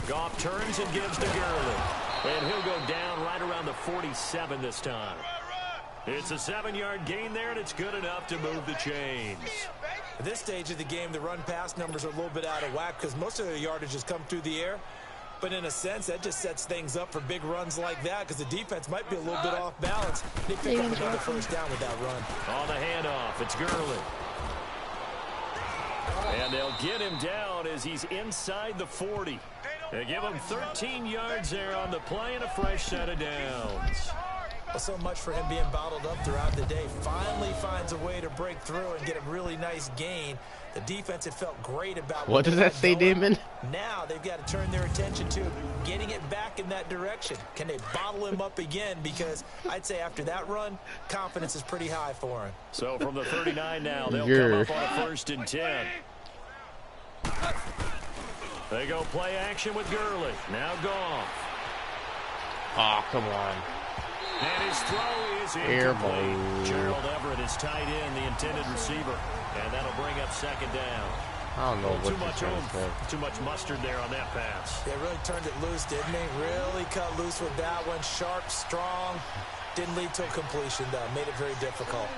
Goff turns and gives to Gurley. And he'll go down right around the 47 this time. It's a 7-yard gain there, and it's good enough to move the chains. At this stage of the game, the run-pass numbers are a little bit out of whack because most of their yardage has come through the air. But in a sense, that just sets things up for big runs like that because the defense might be a little bit off balance. They pick up another first down with that run. On the handoff, it's Gurley. And they'll get him down as he's inside the 40. They give him 13 yards there on the play and a fresh set of downs. Well, so much for him being bottled up throughout the day. Finally finds a way to break through and get a really nice gain. The defense had felt great about what does that say, Damon? Now they've got to turn their attention to getting it back in that direction. Can they bottle him up again? Because I'd say after that run, confidence is pretty high for him. So from the 39 now, they'll come up on a 1st and 10. They go play action with Gurley. Now Goff. Oh, come on. And his throw is incomplete. Gerald Everett is tight end, the intended receiver. And that'll bring up 2nd down. I don't know what too much too much mustard there on that pass. They really turned it loose, didn't they? Really cut loose with that one. Sharp, strong. Didn't lead to a completion, though. Made it very difficult.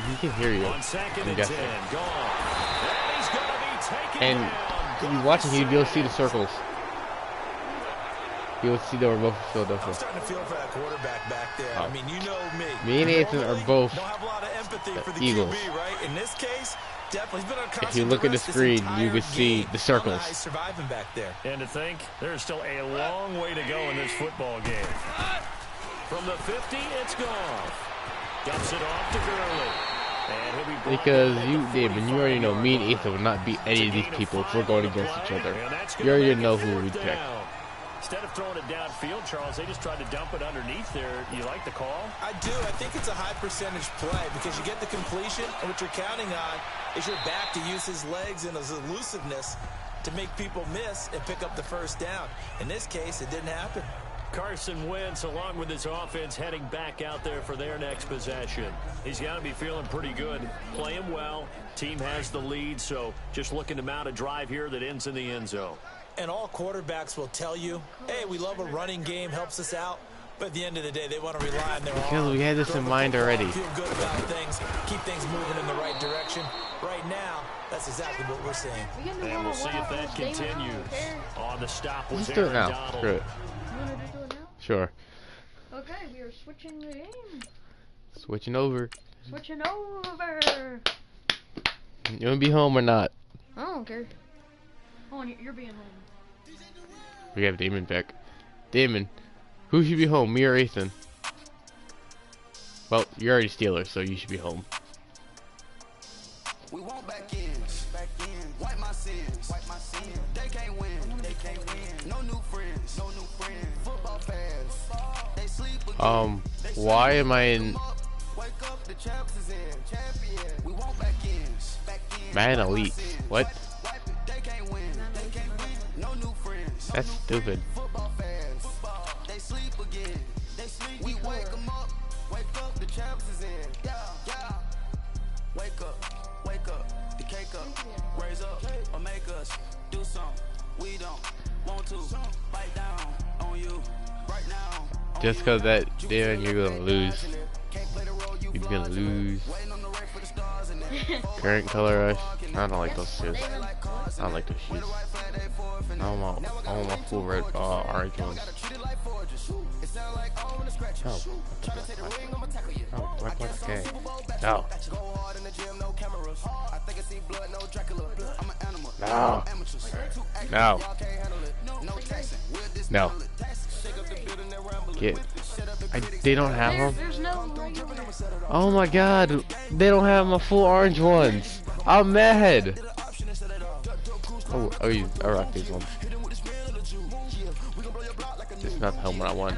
He can hear you. On 2nd and 10, gone. And he's going to be taken down. You watching, you'll see the circles. You'll see that we're both Philadelphia. I'm starting to feel for that quarterback back there. I mean, you know me. Me and Nathan are both don't have a lot of empathy for the Eagles. QB, right? In this case, definitely. He's been on if you look at the screen, you can see the circles. Surviving back there. And to think, there's still a long way to go in this football game. From the 50, it's Goff. Dumps it off to Gurley. And he'll be brought because down you, at the David, you already know me and Ethan would not beat any of these people if we're going against each other. You already know who we'd pick. Instead of throwing it downfield, Charles, they just tried to dump it underneath there. You like the call? I do. I think it's a high percentage play because you get the completion, and what you're counting on is your back to use his legs and his elusiveness to make people miss and pick up the first down. In this case, it didn't happen. Carson Wentz, along with his offense, heading back out there for their next possession. He's got to be feeling pretty good, playing well. Team has the lead, so just looking to mount a drive here that ends in the end zone. And all quarterbacks will tell you, hey, we love a running game, helps us out. But at the end of the day, they want to rely on their arm. Because we had this in mind already. Feel good about things, keep things moving in the right direction. Right now, that's exactly what we're seeing. And we'll see if that continues. On the stop was Let's do it now. Donald. Screw it. You want to just do it now? Sure. Okay, we are switching the game. Switching over. Switching over. You want to be home or not? I don't care. Hold on, you're being home. We have Damon back. Damon, who should be home, me or Ethan? Well, you're already Steelers, so you should be home. We want back in, wipe my sins, they can't win, no new friends, football fans, they sleep again. Why am I in Wake up, the champs is in, champion, we want back in, Man Elite? What? they can't win, no new friends, That's stupid. They sleep again. They sleep. We wake them up. Wake up. The champs is in. Yeah, yeah. Wake up. The cake up. Raise up or make us do something. We don't want to bite down on you right now. Just cause that, then you're gonna lose. You're gonna lose. Current color rush. I don't like those shoes. I don't like those shoes. I want my full red, orange ones. Oh, what's okay? No. No. No. Get. They don't have them. There's no regular. Oh my god, they don't have my full orange ones. I'm mad. Oh, you, I rock these ones. This is not the helmet I want.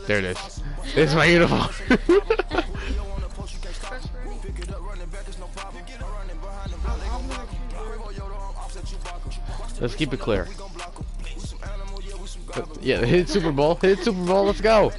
There it is. This is my uniform. Let's keep it clear. Yeah, hit Super Bowl. Hit Super Bowl. Let's go.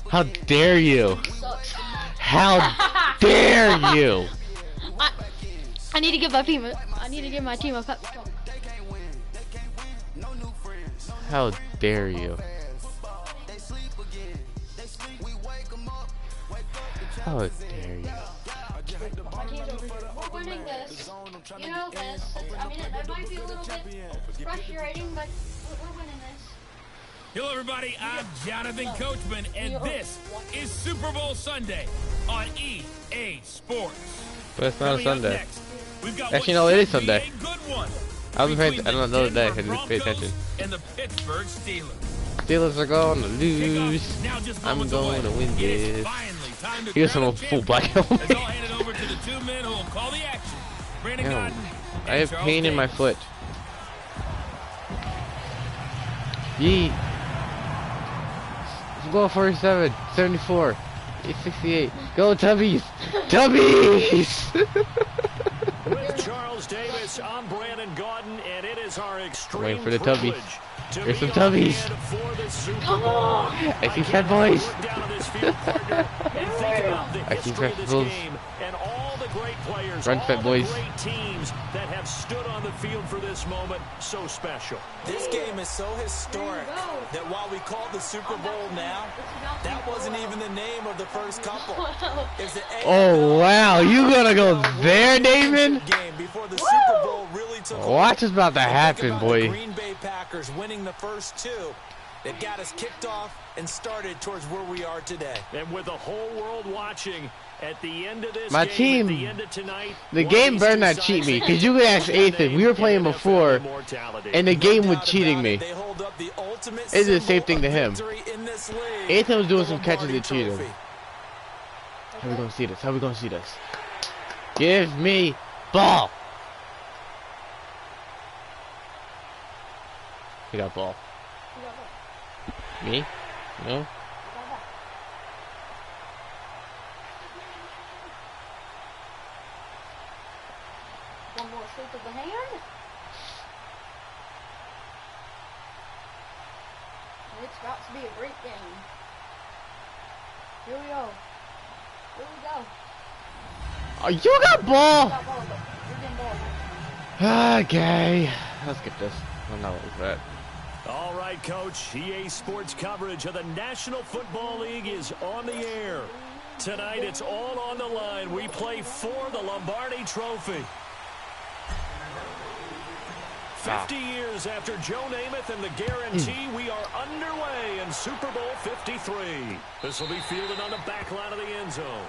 How dare you? How dare you? I need to give my team. I need to give my team a pep talk. How dare you? How dare you? My team's over here. We're winning this. You know this. I mean, it might be a little bit frustrating, but we're winning this. Hello, everybody. I'm Jonathan Coachman, and this is Super Bowl Sunday on EA Sports. But it's not a Coming up Sunday. next, we've got Actually, what no, it is should be Sunday. a good one I was paying. between I don't know the day. I Denver didn't pay Broncos attention. and the Pittsburgh Steelers. Steelers are going to lose. Kickoff now just I'm moments going away. to win It is this. finally time to Here's crown some a full champion. black helmet. It's all handed over to the two men who will call the action. Brandon Ew. Godden I and have Charles pain in my Davis. foot. Yeet. Let's go 47, 74, 68. Go Tubbies! Tubbies! With Charles Davis, I'm Brandon Gaudin, and it is our extreme Waiting for the Tubbies. privilege to There's be some on Tubbies. hand for the Super Come Bowl. on! I see Again, fat boys. look down at this field, partner, and think about the I see history of fat this boys. game and all the great players, Run, all fat the boys. great teams that have stood on the field for this moment. So special. This game is so historic that while we call it the Super Bowl now, that wasn't even the name of the first couple. It's the Oh wow, you gonna go there, David? game before the Super Bowl really took hold. Watch what's about to Think happen, about the boy. Green Bay Packers winning the first two. That got us kicked off and started towards where we are today. And with the whole world watching at the end of this My game, team- at the end of tonight, The one game of better these not two cheat me, sides because you could ask have a Ethan. name We were playing in before, NFL immortality. and the No game was doubt cheating about me. it, they hold up the ultimate It's the same symbol thing to of him. victory in this league, Ethan was doing the some catches Lombardi and cheating. Trophy. How we gonna see this? How we gonna see this? Give me ball. He got ball. Me? No? One more sweep of the hand. It's about to be a great game. Here we go. Here we go. Oh, you got ball! Got ball, but you're getting ball. Okay. Let's get this. I'm not with that. All right, Coach. EA Sports coverage of the National Football League is on the air. Tonight, it's all on the line. We play for the Lombardi Trophy. 50 years after Joe Namath and the guarantee, we are underway in Super Bowl 53. This will be fielded on the back line of the end zone.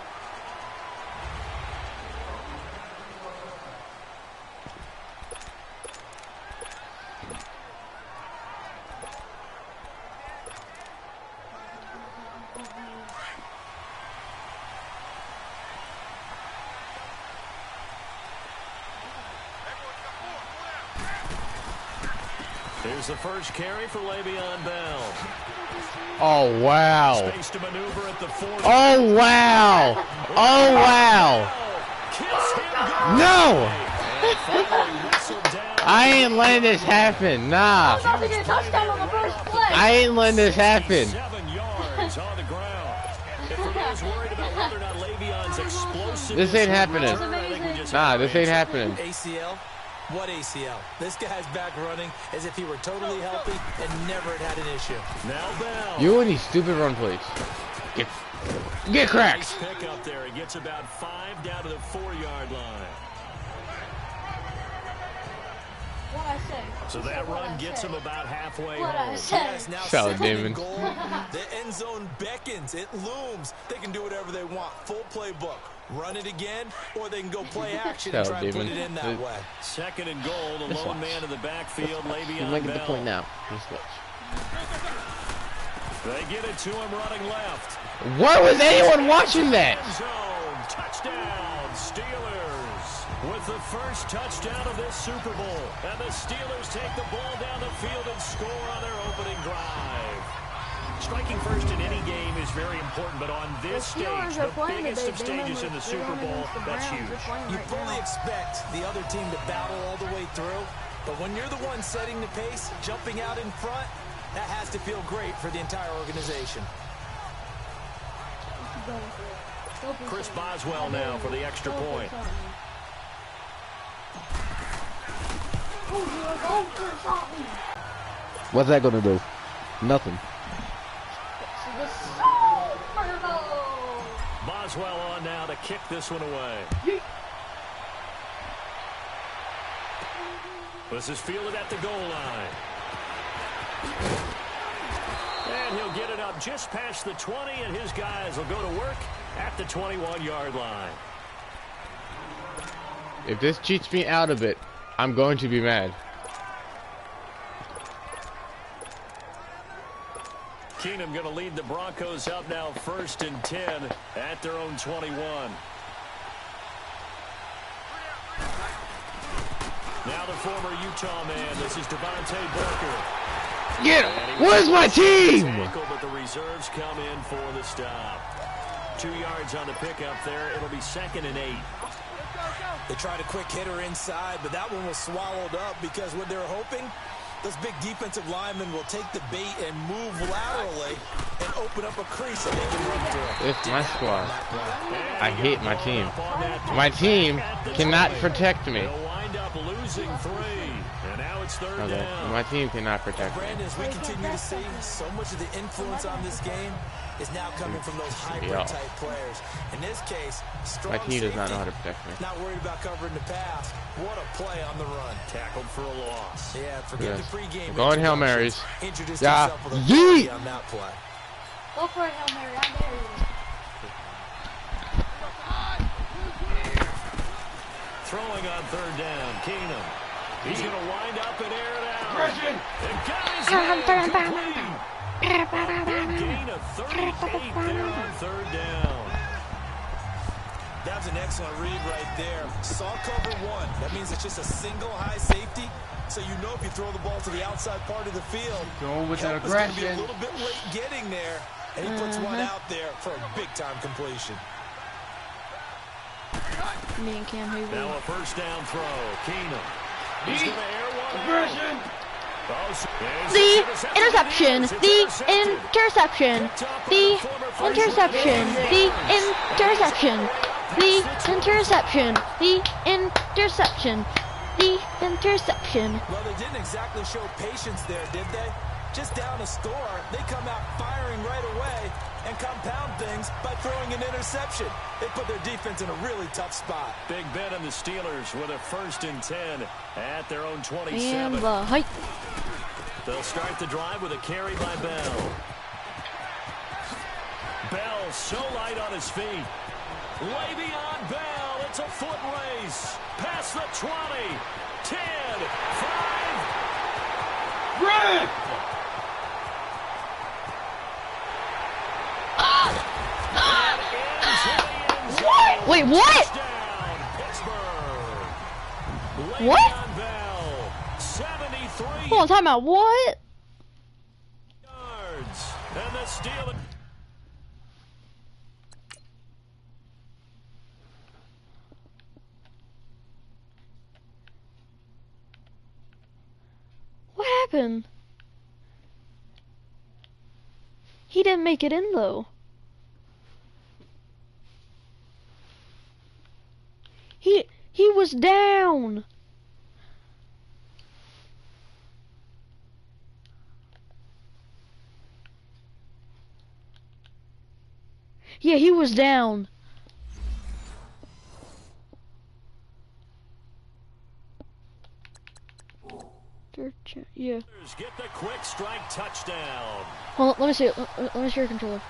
Here's the first carry for Le'Veon Bell. Oh, wow. Space to maneuver at the 40. Oh, wow. Oh, wow. No! I ain't letting this happen. Nah. I ain't letting this happen. 7 yards on the ground. If we're worried about whether or not Le'Veon's explosive. This ain't happening. Nah, this ain't happening. ACL? What ACL? This guy's back running as if he were totally healthy and never had an issue. Now Bell. You and these stupid run plays. Get cracked. Nice pick up there. He gets about 5 down to the 4-yard line. What I say? So that run gets him about halfway What I home. say? Yes, now Shout out, second and Damon. goal. The end zone beckons. It looms. They can do whatever they want. Full playbook. Run it again, or they can go play action and Shout try out, and put Damon. it in that way. Second and goal. The Just lone watch. man in the backfield, You're Le'Veon making the Bell. point now. Just watch. They get it to him running left. Why was anyone watching that? End zone. Touchdown, Steelers. With the first touchdown of this Super Bowl. And the Steelers take the ball down the field and score on their opening drive. Striking first in any game is very important, but on this stage, the biggest of stages in the Super Bowl, that's huge. You fully expect the other team to battle all the way through, but when you're the one setting the pace, jumping out in front, that has to feel great for the entire organization. Chris Boswell now for the extra point. What's that gonna do? Nothing. Boswell on now to kick this one away. This is fielded at the goal line. And he'll get it up just past the 20, and his guys will go to work at the 21-yard line. If this cheats me out of it, I'm going to be mad. Keenum going to lead the Broncos up now 1st and 10 at their own 21. Now the former Utah man. This is Devontae Booker. Get him! Where's my team? Ankle, but the reserves come in for the stop. 2 yards on the pickup there. It'll be 2nd and 8. They tried a quick hitter inside, but that one was swallowed up because what they're hoping, those big defensive linemen will take the bait and move laterally and open up a crease so they can run through. It's my squad. I hate my team. My team cannot protect me. They'll wind up losing 3. And now it's 3rd Okay. down. My team cannot protect me. Brandon, as we continue to see, so much of the influence on this game is now coming from those hybrid-type players. In this case, strong My team does not know how to safety, protect me. not worried about covering the pass. What a play on the run. Tackled for a loss. Yeah, forget Yes. the pregame. We're going Hail Marys. Introduced Yeah. himself with a Yeet. play on that play. Go for it, Hail Mary. I dare you. Throwing on 3rd down, Keenum. He's going to wind up and air it out. And got his hand complete. Big gain of 38 there on 3rd down. That was an excellent read right there. Saw cover 1. That means it's just a single high safety. So you know if you throw the ball to the outside part of the field, Going with that help is going to be a aggression. little bit late getting there. And he puts one out there for a big-time completion. Me and Cam Hayward. Now a 1st down throw. Keenum. He's going to air one. The interception. The interception. The interception. The interception. The interception. The interception. The interception. Well, they didn't exactly show patience there, did they? Just down a score, they come out firing right away and compound things by throwing an interception. They put their defense in a really tough spot. Big bet on the Steelers with a 1st and 10 at their own 27. And the height. They'll start the drive with a carry by Bell. Bell so light on his feet. Le'Veon Bell, it's a foot race. Past the 20, 10, 5. Run! What? Wait, what? Touchdown, Pittsburgh. What? Le'Veon Bell, 73 3 Hold on, timeout. What? yards. And the steal. What happened? He didn't make it in though. He was down. Yeah, he was down. Yeah. Get the quick strike touchdown. Hold on, let me see it. Let me see your controller.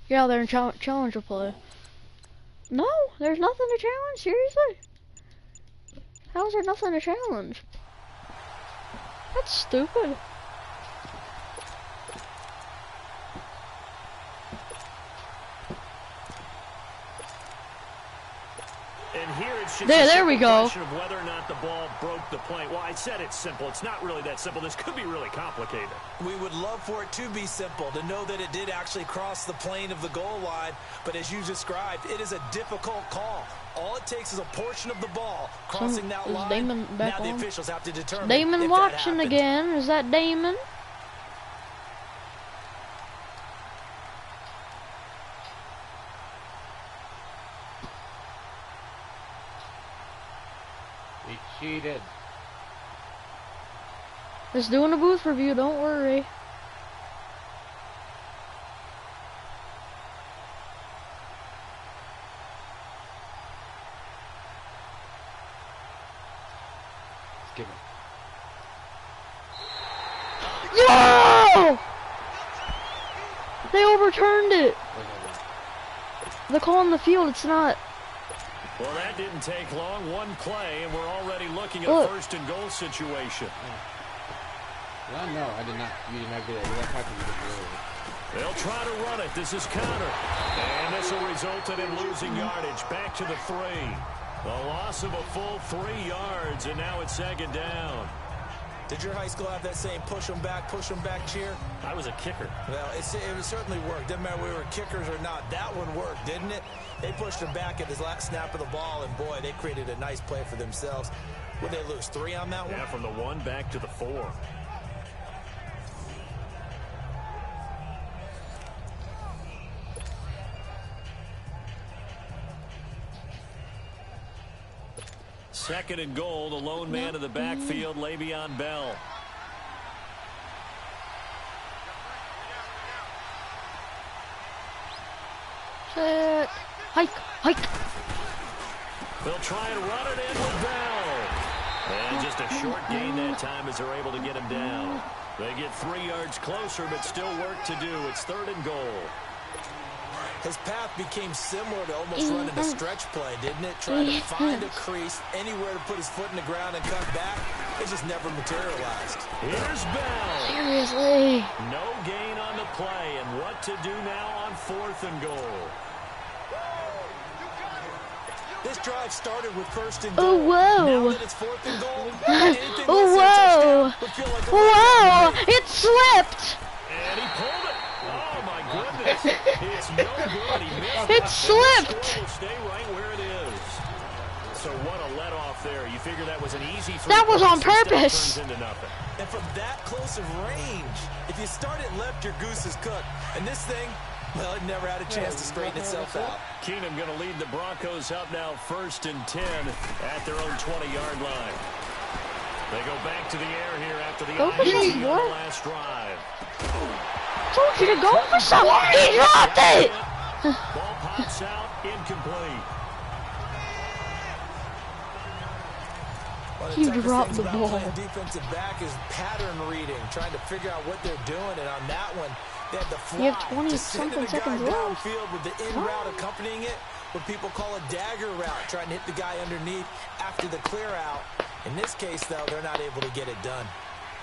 Get out there and challenge your play. No, there's nothing to challenge. Seriously? How is there nothing to challenge? That's stupid. And here it's just there we go. question of whether or not the ball broke the plane. Well, I said it's simple. It's not really that simple. This could be really complicated. We would love for it to be simple, to know that it did actually cross the plane of the goal line. But as you described, it is a difficult call. All it takes is a portion of the ball crossing that line. Damon back now the on? officials have to determine Damon if watching that happened. again. Is that Damon? He cheated. Just doing a booth review, don't worry. Skip it. No! They overturned it. The call on the field, it's not. Well, that didn't take long. One play, and we're already looking at Look. a first-and-goal situation. Well, no, I did not. You did not get it. That happened earlier. They'll try to run it. This is counter. And this will result in him losing yardage. Back to the 3. A loss of a full 3 yards, and now it's second down. Did your high school have that same push them back cheer? I was a kicker. Well, it certainly worked. Didn't matter whether we were kickers or not. That one worked, didn't it? They pushed him back at his last snap of the ball, and boy, they created a nice play for themselves. Would they lose 3 on that one? Yeah, from the 1 back to the 4. Second and goal, the lone man in the backfield, Le'Veon Bell. Set. Hike, hike. They'll try and run it in with Bell. And just a short gain that time as they're able to get him down. They get 3 yards closer, but still work to do. It's third and goal. His path became similar to almost running a stretch play, didn't it? Trying to find a crease, anywhere to put his foot in the ground and cut back. It just never materialized. Here's Bell. Seriously. No gain on the play, and what to do now on 4th and goal. This drive started with first and Oh, goal. whoa. Now that it's 4th and goal, anything Oh, less than a whoa. touchdown would feel like a Whoa, run. it slipped. And he pulled it. Oh, my goodness. It's no good. He missed It The slipped. score will stay right where it is. So what a let-off there. You figure that was an easy 3 That was on points. Instead, it purpose. turns into nothing. And from that close of range, if you start it left, your goose is cooked. And this thing, well, it never had a chance to straighten itself out. Keenum going to lead the Broncos up now 1st and 10 at their own 20-yard line. They go back to the air here after the Go for INT some on more. the last drive. Told you to go for some. He dropped it. Ball pops out, incomplete. One of He the toughest dropped things the about ball. playing defensive back is pattern reading, trying to figure out what they're doing. And on that one, they had the fly You have 20 to send something the guy seconds left. downfield with the in route accompanying it, what people call a dagger route, trying to hit the guy underneath after the clear out. In this case, though, they're not able to get it done.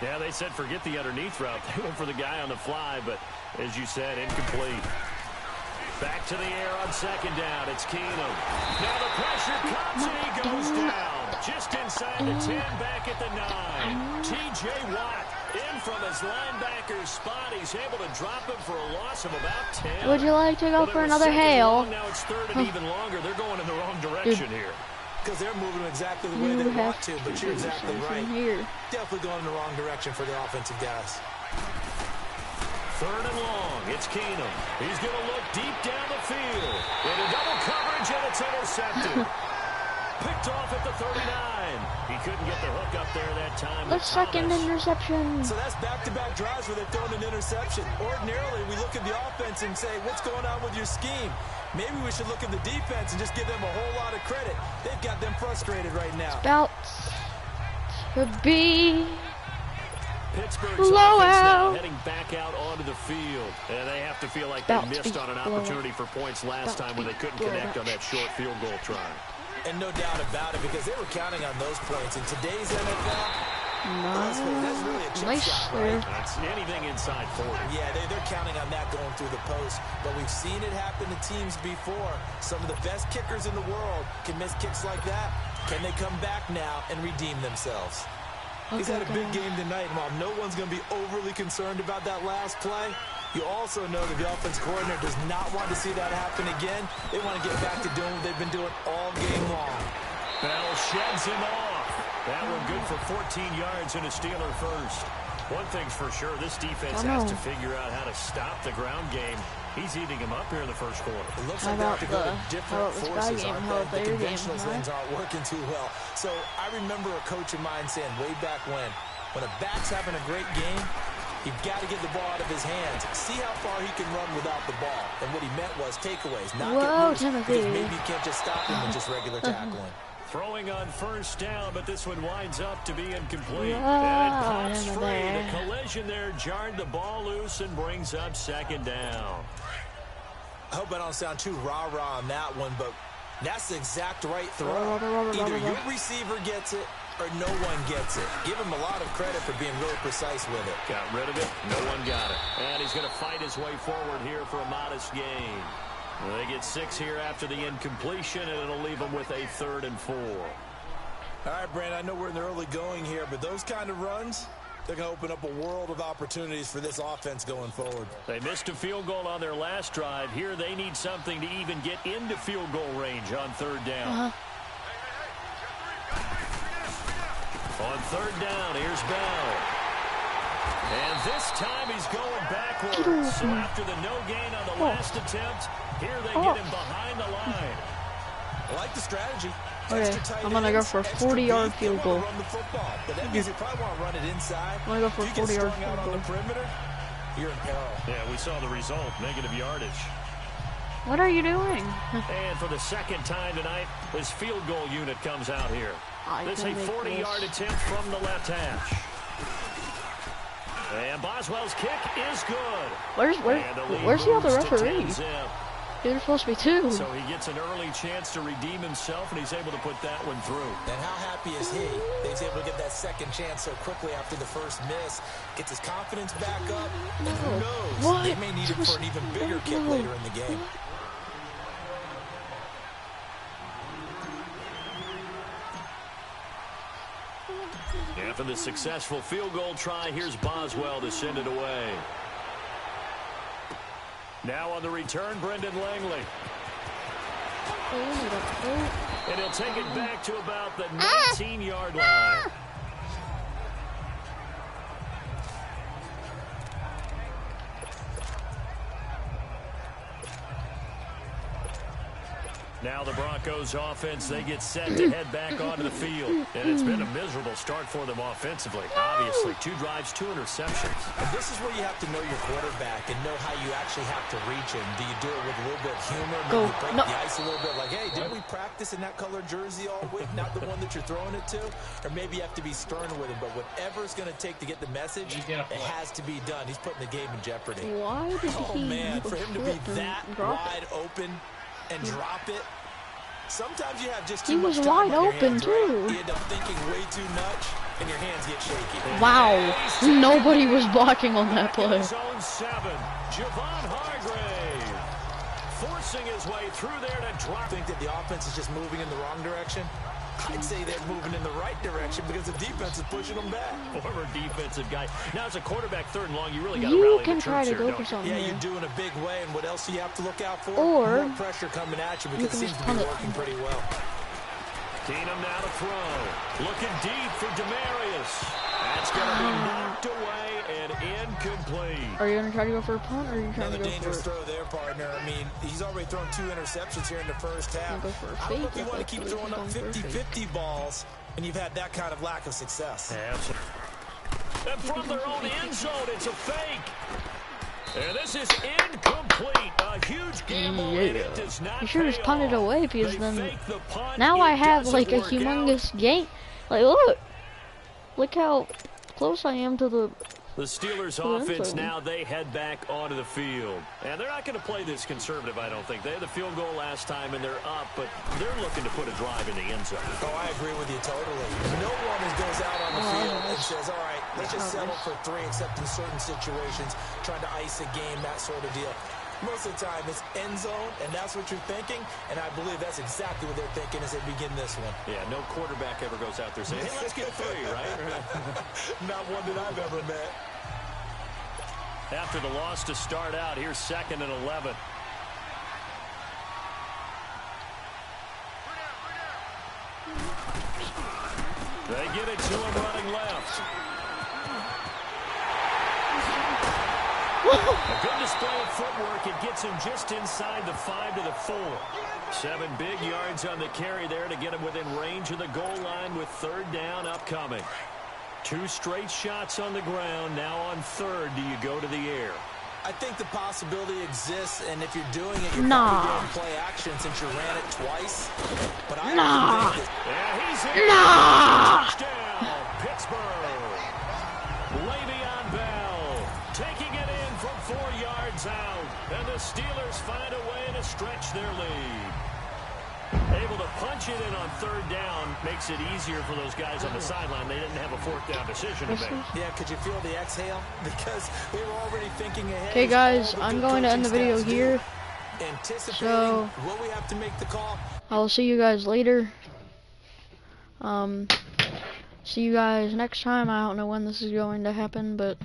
Yeah, they said forget the underneath route. They went for the guy on the fly, but as you said, incomplete. Back to the air on 2nd down. It's Keenum. Now the pressure comes and he goes down. Just inside inside the 10, back at the 9. T.J. Watt in from his linebacker spot. He's able to drop him for a loss of about 10. Would you like to go for another hail? Now it's 3rd and even longer. They're going in the wrong direction here. Because they're moving exactly the way they want to, but you're exactly right. Here. Definitely going in the wrong direction for the offensive guys. 3rd and long. It's Keenum. He's going to look deep down the field. Into double coverage, and it's intercepted. Picked off at the 39. He couldn't get the hook up there that time. The second interception. So that's back-to-back drives where they've thrown an interception. Ordinarily, we look at the offense and say, what's going on with your scheme? Maybe we should look at the defense and just give them a whole lot of credit. They've got them frustrated right now. About to be Pittsburgh's blowout. offense now heading back out onto the field. And they have to feel like they missed on an opportunity for points last time when they couldn't connect on that short field goal try. And no doubt about it, because they were counting on those points. In today's NFL, that's really a chip shot, right? That's anything inside 40. Yeah, they're counting on that going through the post. But we've seen it happen to teams before. Some of the best kickers in the world can miss kicks like that. Can they come back now and redeem themselves? He's had a big game tonight, and while no one's going to be overly concerned about that last play, you also know that the offense coordinator does not want to see that happen again. They want to get back to doing what they've been doing all game long. Bell sheds him off. That one good for 14 yards and a Steeler first. One thing's for sure, this defense has to figure out how to stop the ground game. He's eating him up here in the first quarter. It looks like they have to go to different forces, aren't they? The conventional things aren't working too well. So I remember a coach of mine saying way back when a back's having a great game, you've got to get the ball out of his hands. See how far he can run without the ball. And what he meant was takeaways, not get loose, because maybe you can't just stop him with just regular tackling. Throwing on first down, but this one winds up to be incomplete. And it pops free. The collision there jarred the ball loose and brings up 2nd down. I hope I don't sound too rah-rah on that one, but that's the exact right throw. Either your receiver gets it or no one gets it. Give him a lot of credit for being really precise with it. Got rid of it. No one got it. And he's going to fight his way forward here for a modest gain. Well, they get 6 here after the incompletion, and it'll leave them with a 3rd and 4. All right, Brandon, I know we're in the early going here, but those kind of runs, they're going to open up a world of opportunities for this offense going forward. They missed a field goal on their last drive. Here they need something to even get into field goal range on 3rd down. On 3rd down, here's Bell. And this time he's going backwards. So after the no gain on the last attempt, here they get him behind the line. I like the strategy. Okay, I'm going to go for a 40-yard field goal. Run the football, but that means you probably want to run it inside. I'm going to go for a 40-yard field goal. On the perimeter, you're in peril. Yeah, we saw the result, negative yardage. What are you doing? And for the 2nd time tonight, this field goal unit comes out here. This is a 40-yard attempt from the left hash. And Boswell's kick is good. Where's the other referee? There's supposed to be 2. So he gets an early chance to redeem himself, and he's able to put that one through. And how happy is he that he's able to get that second chance so quickly after the first miss? Gets his confidence back up, and who knows? They may need it for an even bigger kick later in the game. After the successful field goal try, here's Boswell to send it away. Now on the return, Brendan Langley. And he'll take it back to about the 19-yard line. Now the Broncos offense, they get set to head back onto the field. And it's been a miserable start for them offensively. Obviously, 2 drives, 2 interceptions. And this is where you have to know your quarterback and know how you actually have to reach him. Do you do it with a little bit of humor? Maybe you break the ice a little bit like, hey, didn't we practice in that color jersey all week? Not the one that you're throwing it to? Or maybe you have to be stern with him. But whatever it's going to take to get the message, it has to be done. He's putting the game in jeopardy. Why did he man, for him to be that wide open and drop it. Sometimes you have just too much time wide on your open hands, too. Right? You end up thinking way too much, and your hands get shaky. Wow, nobody was blocking on that play. Zone 7, Javon Hargrave forcing his way through there to drop. Think that the offense is just moving in the wrong direction? I'd say they're moving in the right direction because the defense is pushing them back. Former defensive guy. Now as a quarterback, 3rd and long, you really got to You rally can the try troops to here, go don't for you? something Yeah, here. you do in a big way, and what else do you have to look out for? Or more pressure coming at you because it can seems just to be punt it. working pretty well. Keenum now to throw. Looking deep for Demarius. That's going to be knocked away and incomplete. Are you gonna try to go for a punt, or are you trying Another to go dangerous for? throw there, partner. I mean, he's already thrown 2 interceptions here in the first half. Go for a I don't know if fake you want if to keep that's throwing what up he's going for, 50-50 balls when you've had that kind of lack of success. Absolutely. And from their own end zone, it's a fake. And this is incomplete. A huge gamble, and it does not You should have pay punted off. away because They then fake the punt, now it I have doesn't like a work out. humongous gain. Like look how close I am to the. The Steelers end offense zone. now, they head back onto the field. And they're not going to play this conservative, I don't think. They had the field goal last time, and they're up, but they're looking to put a drive in the end zone. Oh, I agree with you totally. No one goes out on the field and says, all right, let's just settle for 3, except in certain situations, trying to ice a game, that sort of deal. Most of the time, it's end zone, and that's what you're thinking, and I believe that's exactly what they're thinking as they begin this one. Yeah, no quarterback ever goes out there saying, hey, let's get 3, right? Not one that I've ever met. After the loss to start out, here's 2nd and 11. They get it to him running left. A good display of footwork. It gets him just inside the 5 to the 4. 7 big yards on the carry there to get him within range of the goal line with 3rd down upcoming. 2 straight shots on the ground. Now on 3rd, do you go to the air? I think the possibility exists, and if you're doing it, you're Nah. probably doing play action since you ran it twice. But I Nah. think that Yeah, he's in. Nah. Touchdown, Pittsburgh. Le'Veon Bell taking it in from 4 yards out. And the Steelers find a way to stretch their lead. Able to punch it in on 3rd down makes it easier for those guys on the sideline. They didn't have a 4th down decision to make. yeah, could you feel the exhale? Because they were already thinking ahead. Okay, as guys, all the I'm good going to end the coaching video staffs do. here. Anticipating, So will we have to make the call? I'll see you guys later. See you guys next time. I don't know when this is going to happen, but